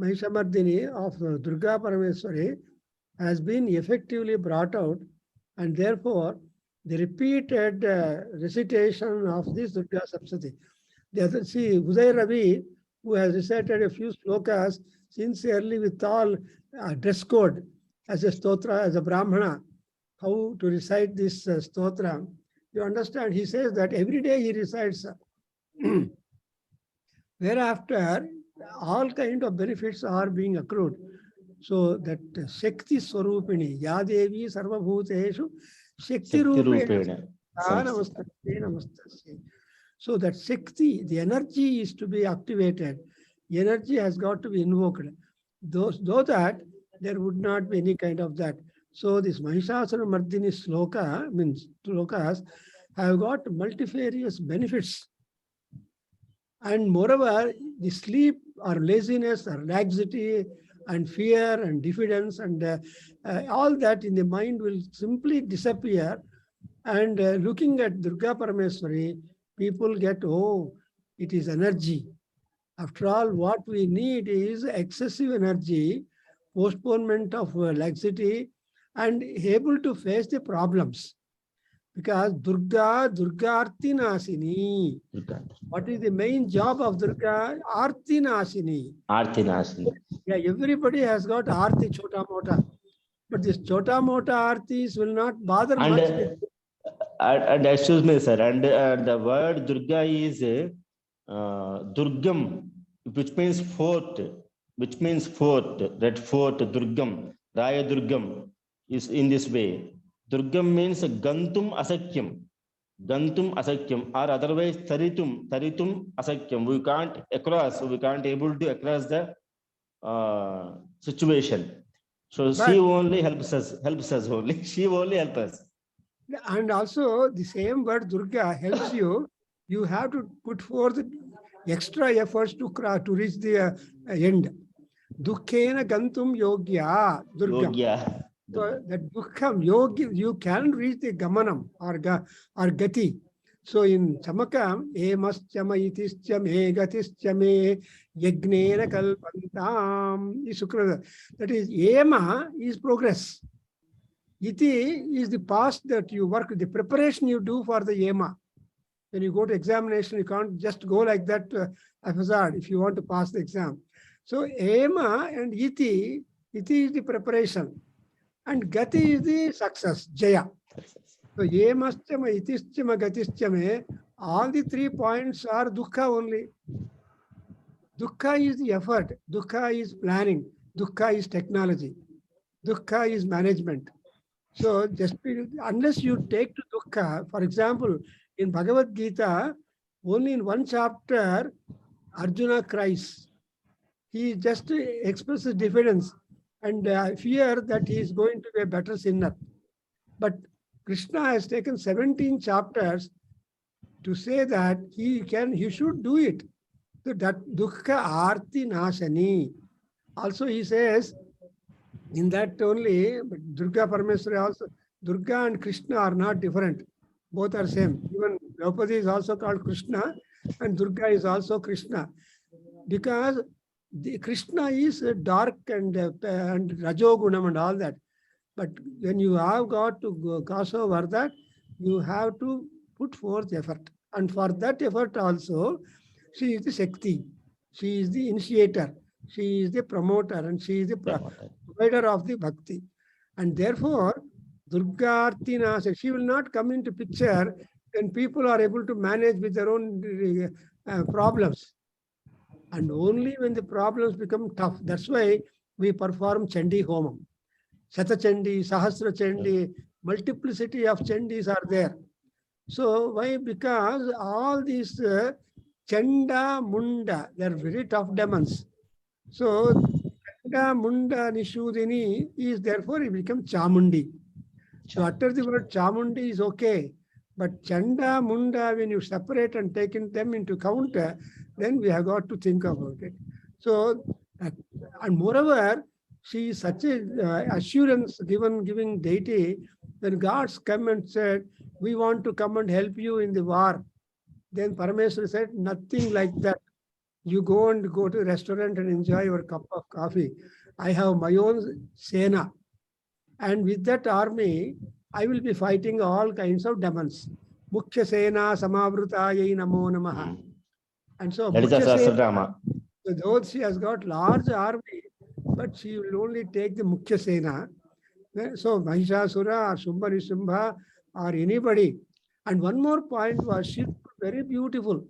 Mahishamardhini of Durga Parameswari, has been effectively brought out, and therefore the repeated recitation of this Durga Saptati. See, Uday Ravi, who has recited a few slokas sincerely with all dress code as a stotra, as a Brahmana, how to recite this stotra. You understand, he says that every day he recites. Thereafter, all kind of benefits are being accrued. So that Shakti Swarupini, Yadevi Sarvabhuteshu, Shakti Rupena. Namaste. So that Shakti, the energy is to be activated. The energy has got to be invoked. Though that there would not be any kind of that. So this Mahishasura Mardhini sloka, means slokas, have got multifarious benefits. And moreover, the sleep or laziness or laxity and fear and diffidence and all that in the mind will simply disappear. And looking at Durga Parameswari, people get, oh, it is energy. After all, what we need is excessive energy, postponement of laxity, and able to face the problems. Because Durga Arti Nasini. What is the main job of Durga? Arti Nasini. Arti Nasini. Yeah, everybody has got Arti Chota Mota. But this Chota Mota Artis will not bother much. And excuse me, sir, and the word Durga is Durgam, which means fort, red fort, Durgam, Raya Durgam is in this way. Durgam means Gantum Asakyam, or otherwise Taritum Asakyam. We can't able to across the situation. So but, she only helps us only. She only helps us. And also the same word Durga helps you. You have to put forth extra efforts to reach the end. Dukkena gantum yogya Durga. So that dukkam, yogi, you can reach the gamanam or gati. So in Chamakam, emaschama itischame gatischame yagnena kalpantam is Sukra. That is, ema is progress. Iti is the past that you work, the preparation you do for the ema. When you go to examination, you can't just go like that haphazard if you want to pass the exam. So ema and iti is the preparation. And gati is the success, jaya. So emaschama, itischama, gatischame, all the 3 points are dukkha only. Dukkha is the effort, dukkha is planning, dukkha is technology, dukkha is management. So just unless you take to dukkha, for example, In Bhagavad Gita, only in one chapter, Arjuna cries. He just expresses diffidence and fear that he is going to be a better sinner. But Krishna has taken 17 chapters to say that he should do it. So that dukkha arti nashani. Also he says, in that only, Durga Parameswari also, Durga and Krishna are not different. Both are same. Even Draupadi is also called Krishna and Durga is also Krishna. Because the Krishna is dark and Rajogunam and all that. But when you have got to cross over that, you have to put forth effort. And for that effort also, she is the Shakti. She is the initiator. She is the promoter and she is the provider of the bhakti. And therefore, Durga Artina, she will not come into picture when people are able to manage with their own problems. And only when the problems become tough. That's why we perform Chandi Homam. Shata Chandi, Sahasra Chandi, multiplicity of Chandis are there. So why? Because all these Chanda, Munda, they are very tough demons. So Chanda, Munda, Nishudini is therefore it becomes Chamundi. So utter the word Chamundi is okay. But Chanda, Munda, when you separate and take them into count, then we have got to think about it. So, and moreover, she is such a assurance giving deity. When gods come and said, we want to come and help you in the war, then Parameswari said, nothing like that. You go to a restaurant and enjoy your cup of coffee. I have my own Sena. And with that army, I will be fighting all kinds of demons. Mukhya Sena Samavrutayai Namo Namaha. And so, though she has got large army, but she will only take the Mukhya Sena. So, Mahishasura or Shumba Nishambha or anybody. And one more point was she was very beautiful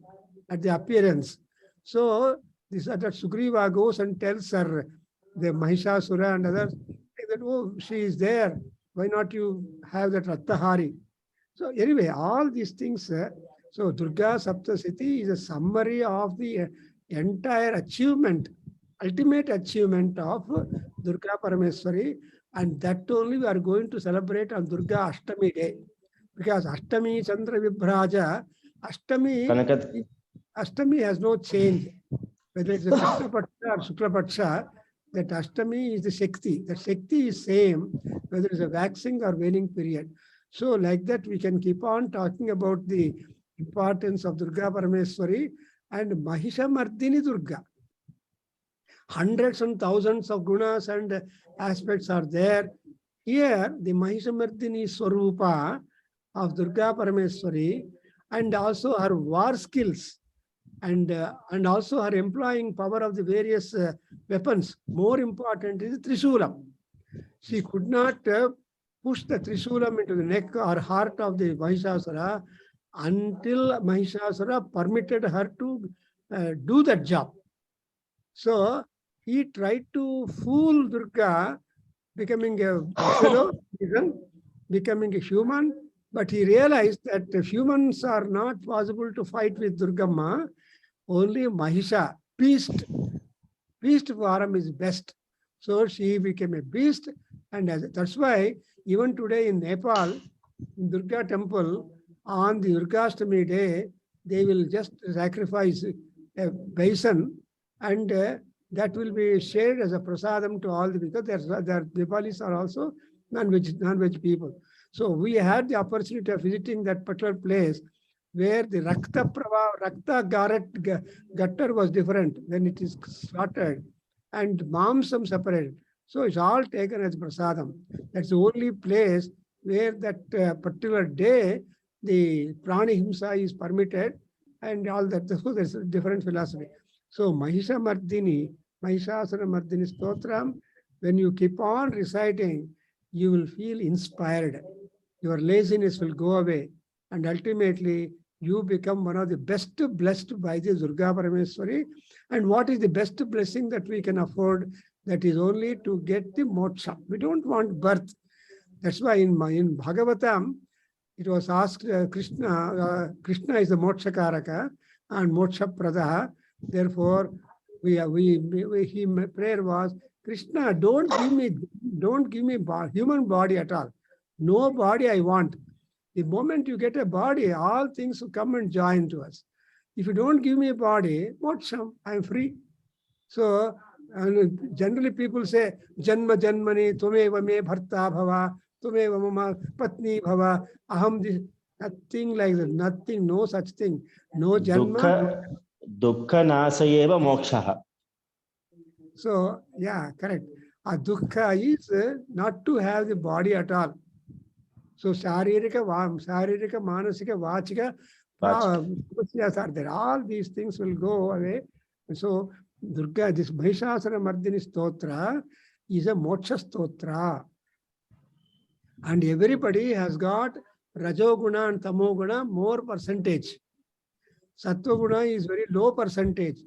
at the appearance. So, that Sugriva goes and tells her, the Mahishasura and others, that, oh, she is there. Why not you have that Rattahari? So anyway, all these things, so Durga Saptasiti is a summary of the entire achievement, ultimate achievement of Durga Parameswari, and that only we are going to celebrate on Durga Ashtami day. Because Ashtami Chandra Vibhraja, Ashtami has no change. Whether it's a Krishna Paksha or Shukla Paksha, that Ashtami is the Shakti. The Shakti is same, whether it's a waxing or waning period. So like that, we can keep on talking about the importance of Durga Parameswari and Mahishasura Durga. Hundreds and thousands of gunas and aspects are there. Here, the Mahishasura Swarupa of Durga Parameswari and also her war skills and also her employing power of the various weapons. More important is Trishulam. She could not push the Trishulam into the neck or heart of the Mahishasura until Mahishasura permitted her to do that job. So he tried to fool Durga, becoming a buffalo, becoming a human, but he realized that humans are not possible to fight with Durgamma. Only Mahisha, beast form is best. So she became a beast, and that's why even today in Nepal, in Durga temple, on the Durgashtami day, they will just sacrifice a bison, and that will be shared as a prasadam to all the, because their Nepalis are also non-veg people. So we had the opportunity of visiting that particular place where the Rakta Gattar was different when it is slaughtered and Mamsam separated. So it's all taken as prasadam. That's the only place where that particular day the Prani Himsa is permitted and all that. So there's a different philosophy. So Mahishasura Mardhini Stotram, when you keep on reciting, you will feel inspired. Your laziness will go away. And ultimately, you become one of the best blessed by the Durga Parameswari. And what is the best blessing that we can afford? That is only to get the moksha. We don't want birth. That's why in Bhagavatam, it was asked, Krishna is the Moksha Karaka and Moksha Pradaha. Therefore, prayer was, Krishna, don't give me human body at all. No body I want. The moment you get a body, all things will come and join to us. If you don't give me a body, moksham, I am free. So generally people say, Janma Janmani, Tumeva me Bharta Bhava, Tumeva mama Patni Bhava, Aham this. Nothing like that, nothing, no such thing. No Janma. Dukkha nasayeva mokshaha. So, yeah, correct. A dukkha is not to have the body at all. So, sharirika, manasika, vachika, samashyas are there. All these things will go away. So, Durga, this Mahishasura Mardhini Stotra is a moksha stotra. And everybody has got Rajoguna and Tamoguna more percentage. Sattva-guna is very low percentage.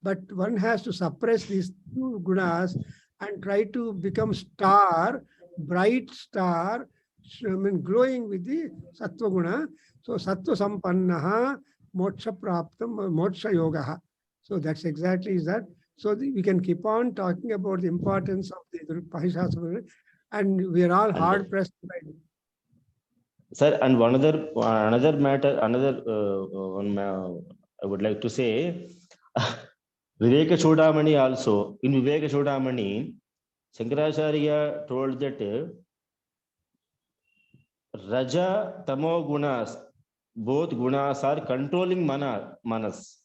But one has to suppress these two gunas and try to become star, bright star, glowing with the sattva guna. So sattva sampannaha moksha praptam moksha yogaha. So that's exactly that. So we can keep on talking about the importance of the Mahishasura, and we are all hard pressed by it. Sir, and another matter, I would like to say, Viveka Chodamani also, in Viveka Chodamani, Shankaracharya told that Raja, Tamo gunas, both gunas are controlling manas.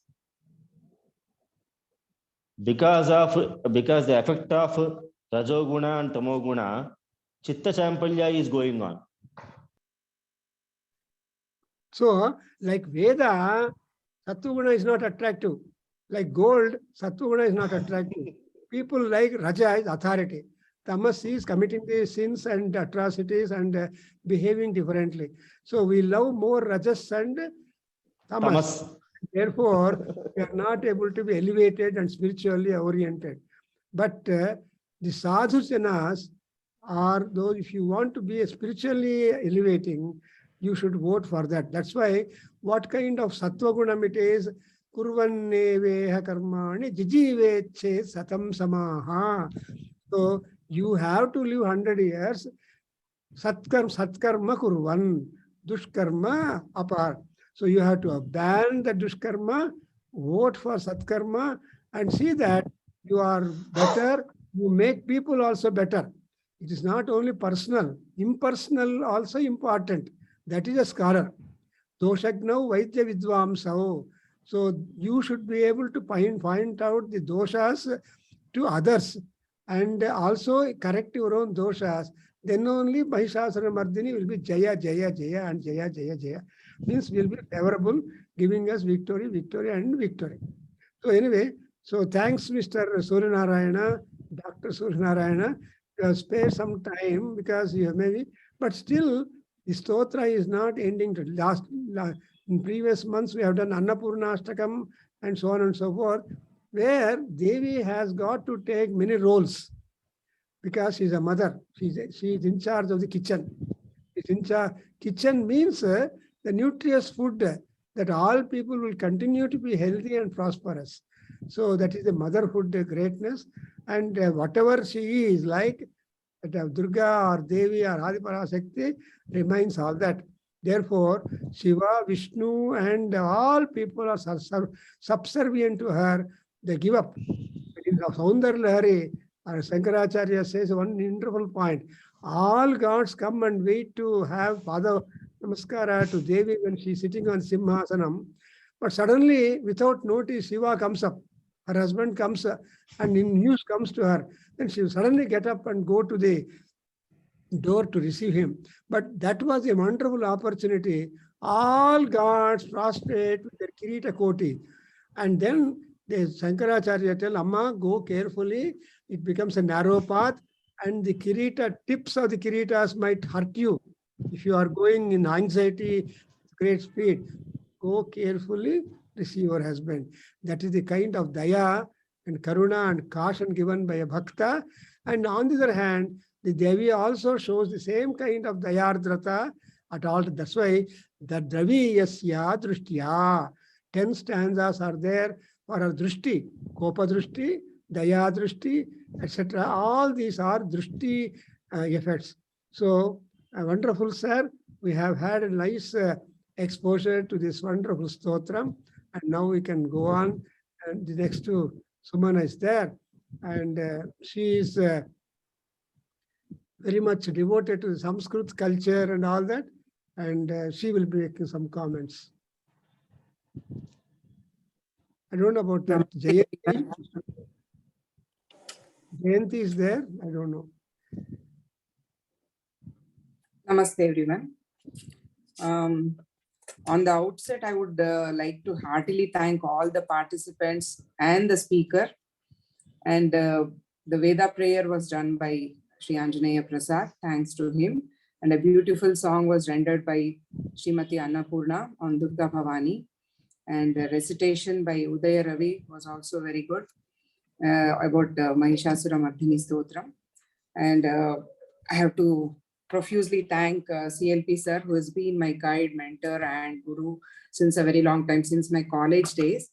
Because the effect of Rajoguna and Tamoguna, Chitta Champalya is going on. So, like Veda, Sattva-guna is not attractive. Like gold, Sattva-guna is not attractive. People like Raja is authority. Tamas is committing the sins and atrocities and behaving differently. So we love more Rajas and Tamas. Therefore, we are not able to be elevated and spiritually oriented. But the sadhu janas are those, if you want to be spiritually elevating, you should vote for that. That's why what kind of sattva gunam it is, kurvanneveha karmani jijiveche satam samaha. So you have to live 100 years, satkarma kurvan, dushkarma apart. So you have to abandon the dushkarma, vote for satkarma, and see that you are better, you make people also better. It is not only personal, impersonal also important. That is a scholar. Doshagnav Vaidya Vidvamsao. So you should be able to find out the doshas to others and also correct your own doshas. Then only Mahishasura Mardhini will be Jaya, Jaya, Jaya and Jaya, Jaya, Jaya. Means will be favorable, giving us victory, victory and victory. So anyway, so thanks Mr. Suryanarayana, Dr. Suryanarayana. You have spared some time because you have maybe, but still the stotra is not ending to in previous months we have done Annapurnashtakam and so on and so forth, where Devi has got to take many roles because she's a mother. She is in charge of the kitchen. Kitchen means the nutritious food that all people will continue to be healthy and prosperous. So that is the motherhood greatness. And whatever she is like, Durga or Devi or Adiparashakti remains all that. Therefore, Shiva, Vishnu and all people are subservient to her. They give up. In the Saundar Lahari, Shankaracharya says one wonderful point. All gods come and wait to have Pada Namaskara to Devi when she is sitting on Simhasanam. But suddenly, without notice, Shiva comes up. Her husband comes and news comes to her. Then she will suddenly get up and go to the door to receive him. But that was a wonderful opportunity. All gods prostrate with their Kirita Koti. And then the Shankaracharya tell, Amma, go carefully. It becomes a narrow path and the Kirita, tips of the Kiritas might hurt you. If you are going in anxiety, great speed, go carefully, receive your husband. That is the kind of daya and karuna and caution given by a bhakta. And on the other hand, the Devi also shows the same kind of dayardrata at all. That's why the Draviyasya Drishtya, 10 stanzas are there for our Drishti, Kopa Drishti, Daya Drishti, etc. All these are Drishti effects. So, wonderful, sir. We have had a nice exposure to this wonderful Stotram, and now we can go on. And the next to Sumana is there, and she is very much devoted to the Sanskrit culture and all that, and she will be making some comments. I don't know about that. Jayanti is there? I don't know. Namaste, everyone. On the outset, I would like to heartily thank all the participants and the speaker. And the Veda prayer was done by Sri Anjaneya Prasad, thanks to him. And a beautiful song was rendered by Srimati Annapurna on Durga Bhavani. And the recitation by Udaya Ravi was also very good about Mahishasura Mardhini Stotra. And I have to profusely thank CLP sir, who has been my guide, mentor, and guru since a very long time, since my college days.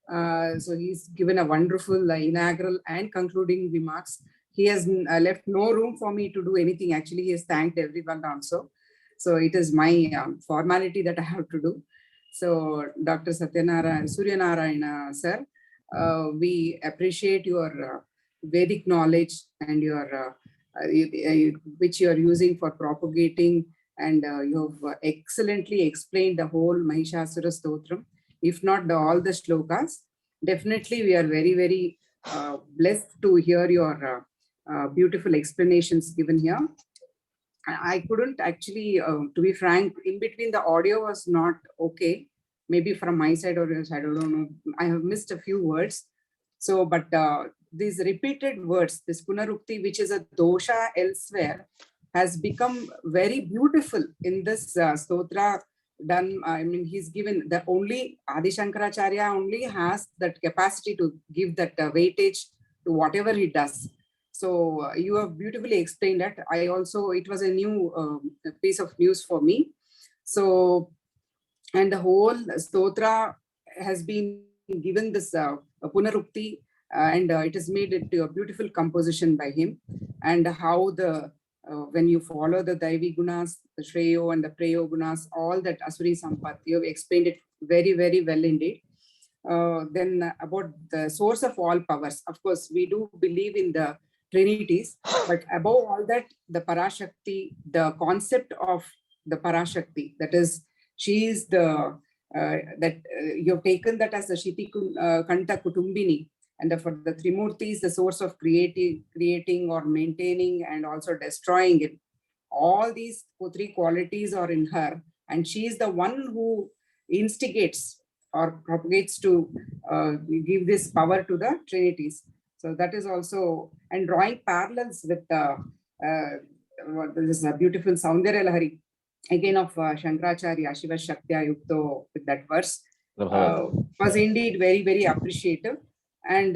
So he's given a wonderful inaugural and concluding remarks. He has left no room for me to do anything. Actually, he has thanked everyone also. So it is my formality that I have to do. So Dr. Suryanarayana sir, we appreciate your Vedic knowledge and your which you are using for propagating, and you have excellently explained the whole Mahishasura Stotram, if not all the shlokas. Definitely we are very, very blessed to hear your beautiful explanations given here. I couldn't actually, to be frank, in between the audio was not okay, maybe from my side or your side, I don't know. I have missed a few words. So, but these repeated words, this punarukti, which is a dosha elsewhere, has become very beautiful in this stotra done. I mean, he's given the only Adi Shankaracharya only has that capacity to give that weightage to whatever he does. So you have beautifully explained that. I also, it was a new piece of news for me. So, and the whole stotra has been given this punarukti, and it has made it a beautiful composition by him. And how the when you follow the Daivi Gunas, the Shreyo and the Preyo Gunas, all that Asuri Sampat, you have explained it very, very well indeed. Then about the source of all powers, of course, we do believe in the Trinities, but above all that, the Parashakti, the concept of the Parashakti, that is, she is the, you have taken that as the Shiti Kanta Kutumbini, and for the Trimurtis, the source of creating or maintaining and also destroying it. All these three qualities are in her, and she is the one who instigates or propagates to give this power to the Trinities. So that is also, and drawing parallels with this beautiful Saundarya Lahari, again of Shankaracharya, Shiva Shaktya Yukto, with that verse, was indeed very, very appreciative. And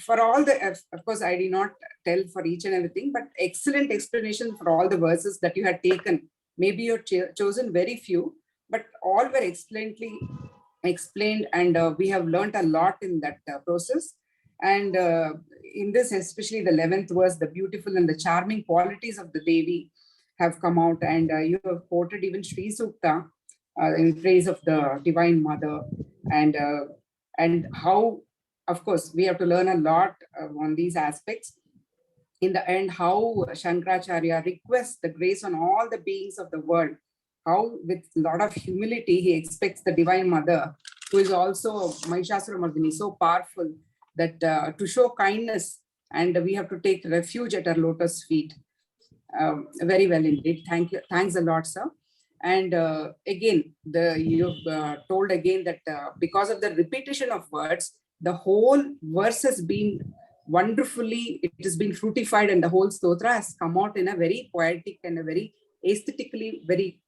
for all the, of course, I did not tell for each and everything, but excellent explanation for all the verses that you had taken. Maybe you had chosen very few, but all were excellently explained, and we have learned a lot in that process. And in this, especially the 11th verse, the beautiful and the charming qualities of the Devi have come out, and you have quoted even Sri Sukta in praise of the Divine Mother, and how, of course, we have to learn a lot on these aspects. In the end, how Shankaracharya requests the grace on all the beings of the world, how with a lot of humility he expects the Divine Mother, who is also Mahishasura Mardhini, so powerful, that to show kindness, and we have to take refuge at her lotus feet. Very well indeed. Thank you. Thanks a lot, sir. And again, you've told again that because of the repetition of words, the whole verse has been wonderfully, it has been fruitified, and the whole stotra has come out in a very poetic and a very aesthetically very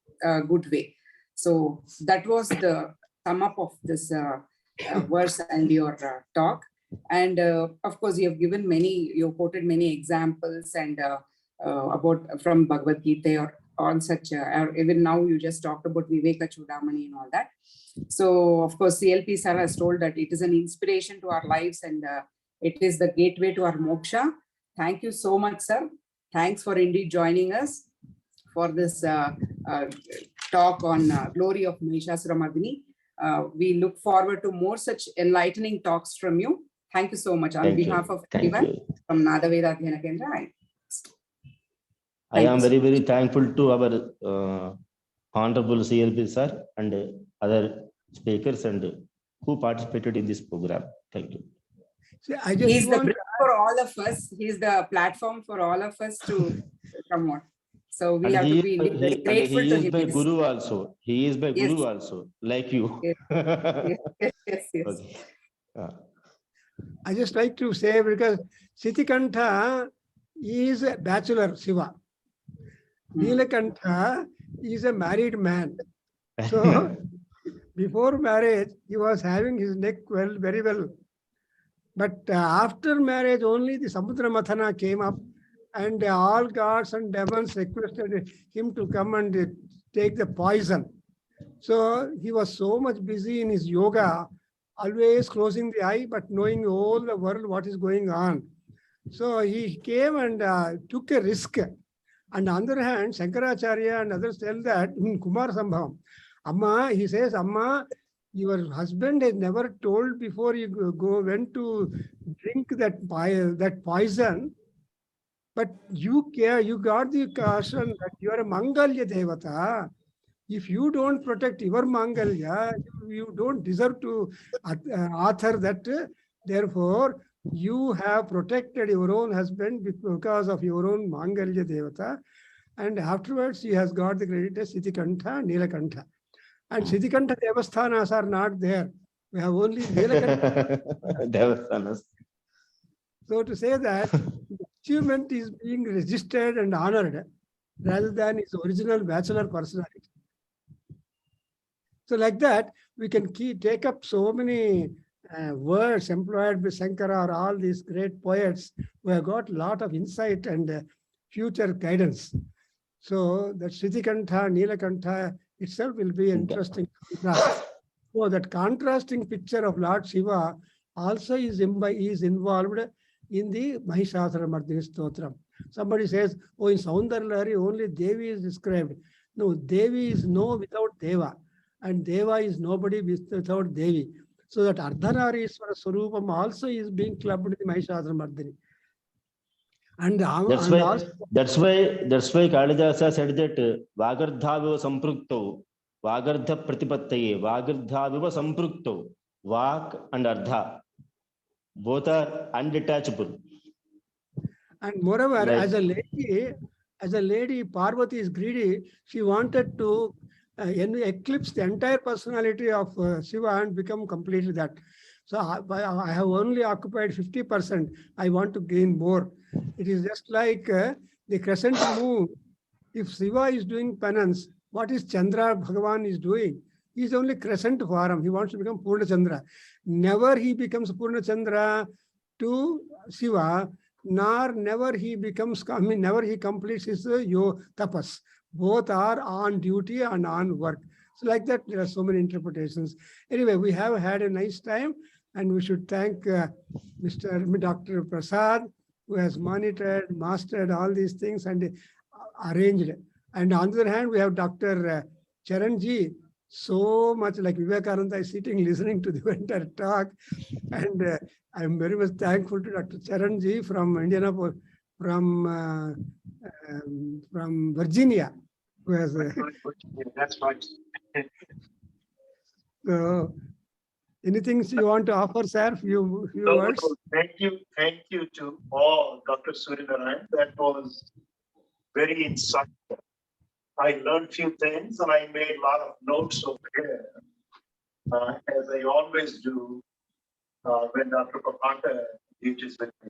good way. So that was the sum up of this verse and your talk. And of course, you have given many, you quoted many examples and about from Bhagavad Gita on such, even now you just talked about Viveka Chudamani and all that. So of course, CLP sir has told that it is an inspiration to our lives and it is the gateway to our moksha. Thank you so much, sir. Thanks for indeed joining us for this talk on glory of Mahishasura Mardhini. We look forward to more such enlightening talks from you. Thank you so much on behalf of everyone from Veda Adhyayana Kendra. I am very, very thankful to our Honorable CLP sir and other speakers and who participated in this program. Thank you. See, He's the bridge for all of us. He's the platform for all of us to come on. So we have to be very grateful to him. He is my guru also. He is my guru also, like you. Yes. Okay. I just like to say, because Sitikantha is a bachelor Shiva. Nilakantha is a married man. So before marriage, he was having his neck very well. But after marriage, only the Samudra Mathana came up, and all gods and demons requested him to come and take the poison. So he was so much busy in his yoga, always closing the eye, but knowing all the world, what is going on. So he came and took a risk. On the other hand, Shankaracharya and others tell that in Kumar Sambhavam, Amma, he says, Amma, your husband has never told before you went to drink that poison, but you got the caution that you are a Mangalya Devata. If you don't protect your Mangalya, you don't deserve to author that. Therefore, you have protected your own husband because of your own Mangalya Devata. And afterwards, he has got the credit as Sitikantha, Nilakantha. And Sitikantha Devasthanas are not there. We have only Nilakantha. Devasthanas. So to say that the achievement is being registered and honored rather than his original bachelor personality. So like that, we can take up so many words employed by Shankara or all these great poets who have got a lot of insight and future guidance. So that Sitikantha, Nilakantha itself will be interesting contrast. So that contrasting picture of Lord Shiva also is involved in the Mahishasura Mardhini Stotra. Somebody says, oh, in Saundarya only Devi is described. No, Devi is no without Deva, and Deva is nobody without Devi. So that Ardhanarishwara Swarupam also is being clubbed in the Mahishasura Mardhini. And that's why Kalidasa said that Vagardhaviva Samprukto, Vagardha Pratipattaye, Vagardhaviva Samprukto, Vak and Ardha. Both are undetachable. And moreover, like, as a lady, Parvati is greedy. She wanted to eclipse the entire personality of Shiva and become completely that. So I have only occupied 50%. I want to gain more. It is just like the crescent moon. If Shiva is doing penance, what is Chandra Bhagavan is doing? He is only crescent form. He wants to become Purna Chandra. Never he becomes Purna Chandra to Shiva, nor never he becomes, never he completes his tapas. Both are on duty and on work. So like that, there are so many interpretations. Anyway, we have had a nice time, and we should thank Dr. Prasad, who has monitored, mastered all these things and arranged. And on the other hand, we have Dr. Charanji, so much like Vivekananda is sitting listening to the entire talk. And I'm very much thankful to Dr. Charanji from Indianapolis, from Virginia. Who has, that's right. So, anything you want to offer, sir? Few words? Thank you to all, Dr. Suryanarayan. That was very insightful. I learned few things and I made a lot of notes over here, as I always do when Dr. Prabhakargaru teaches with me.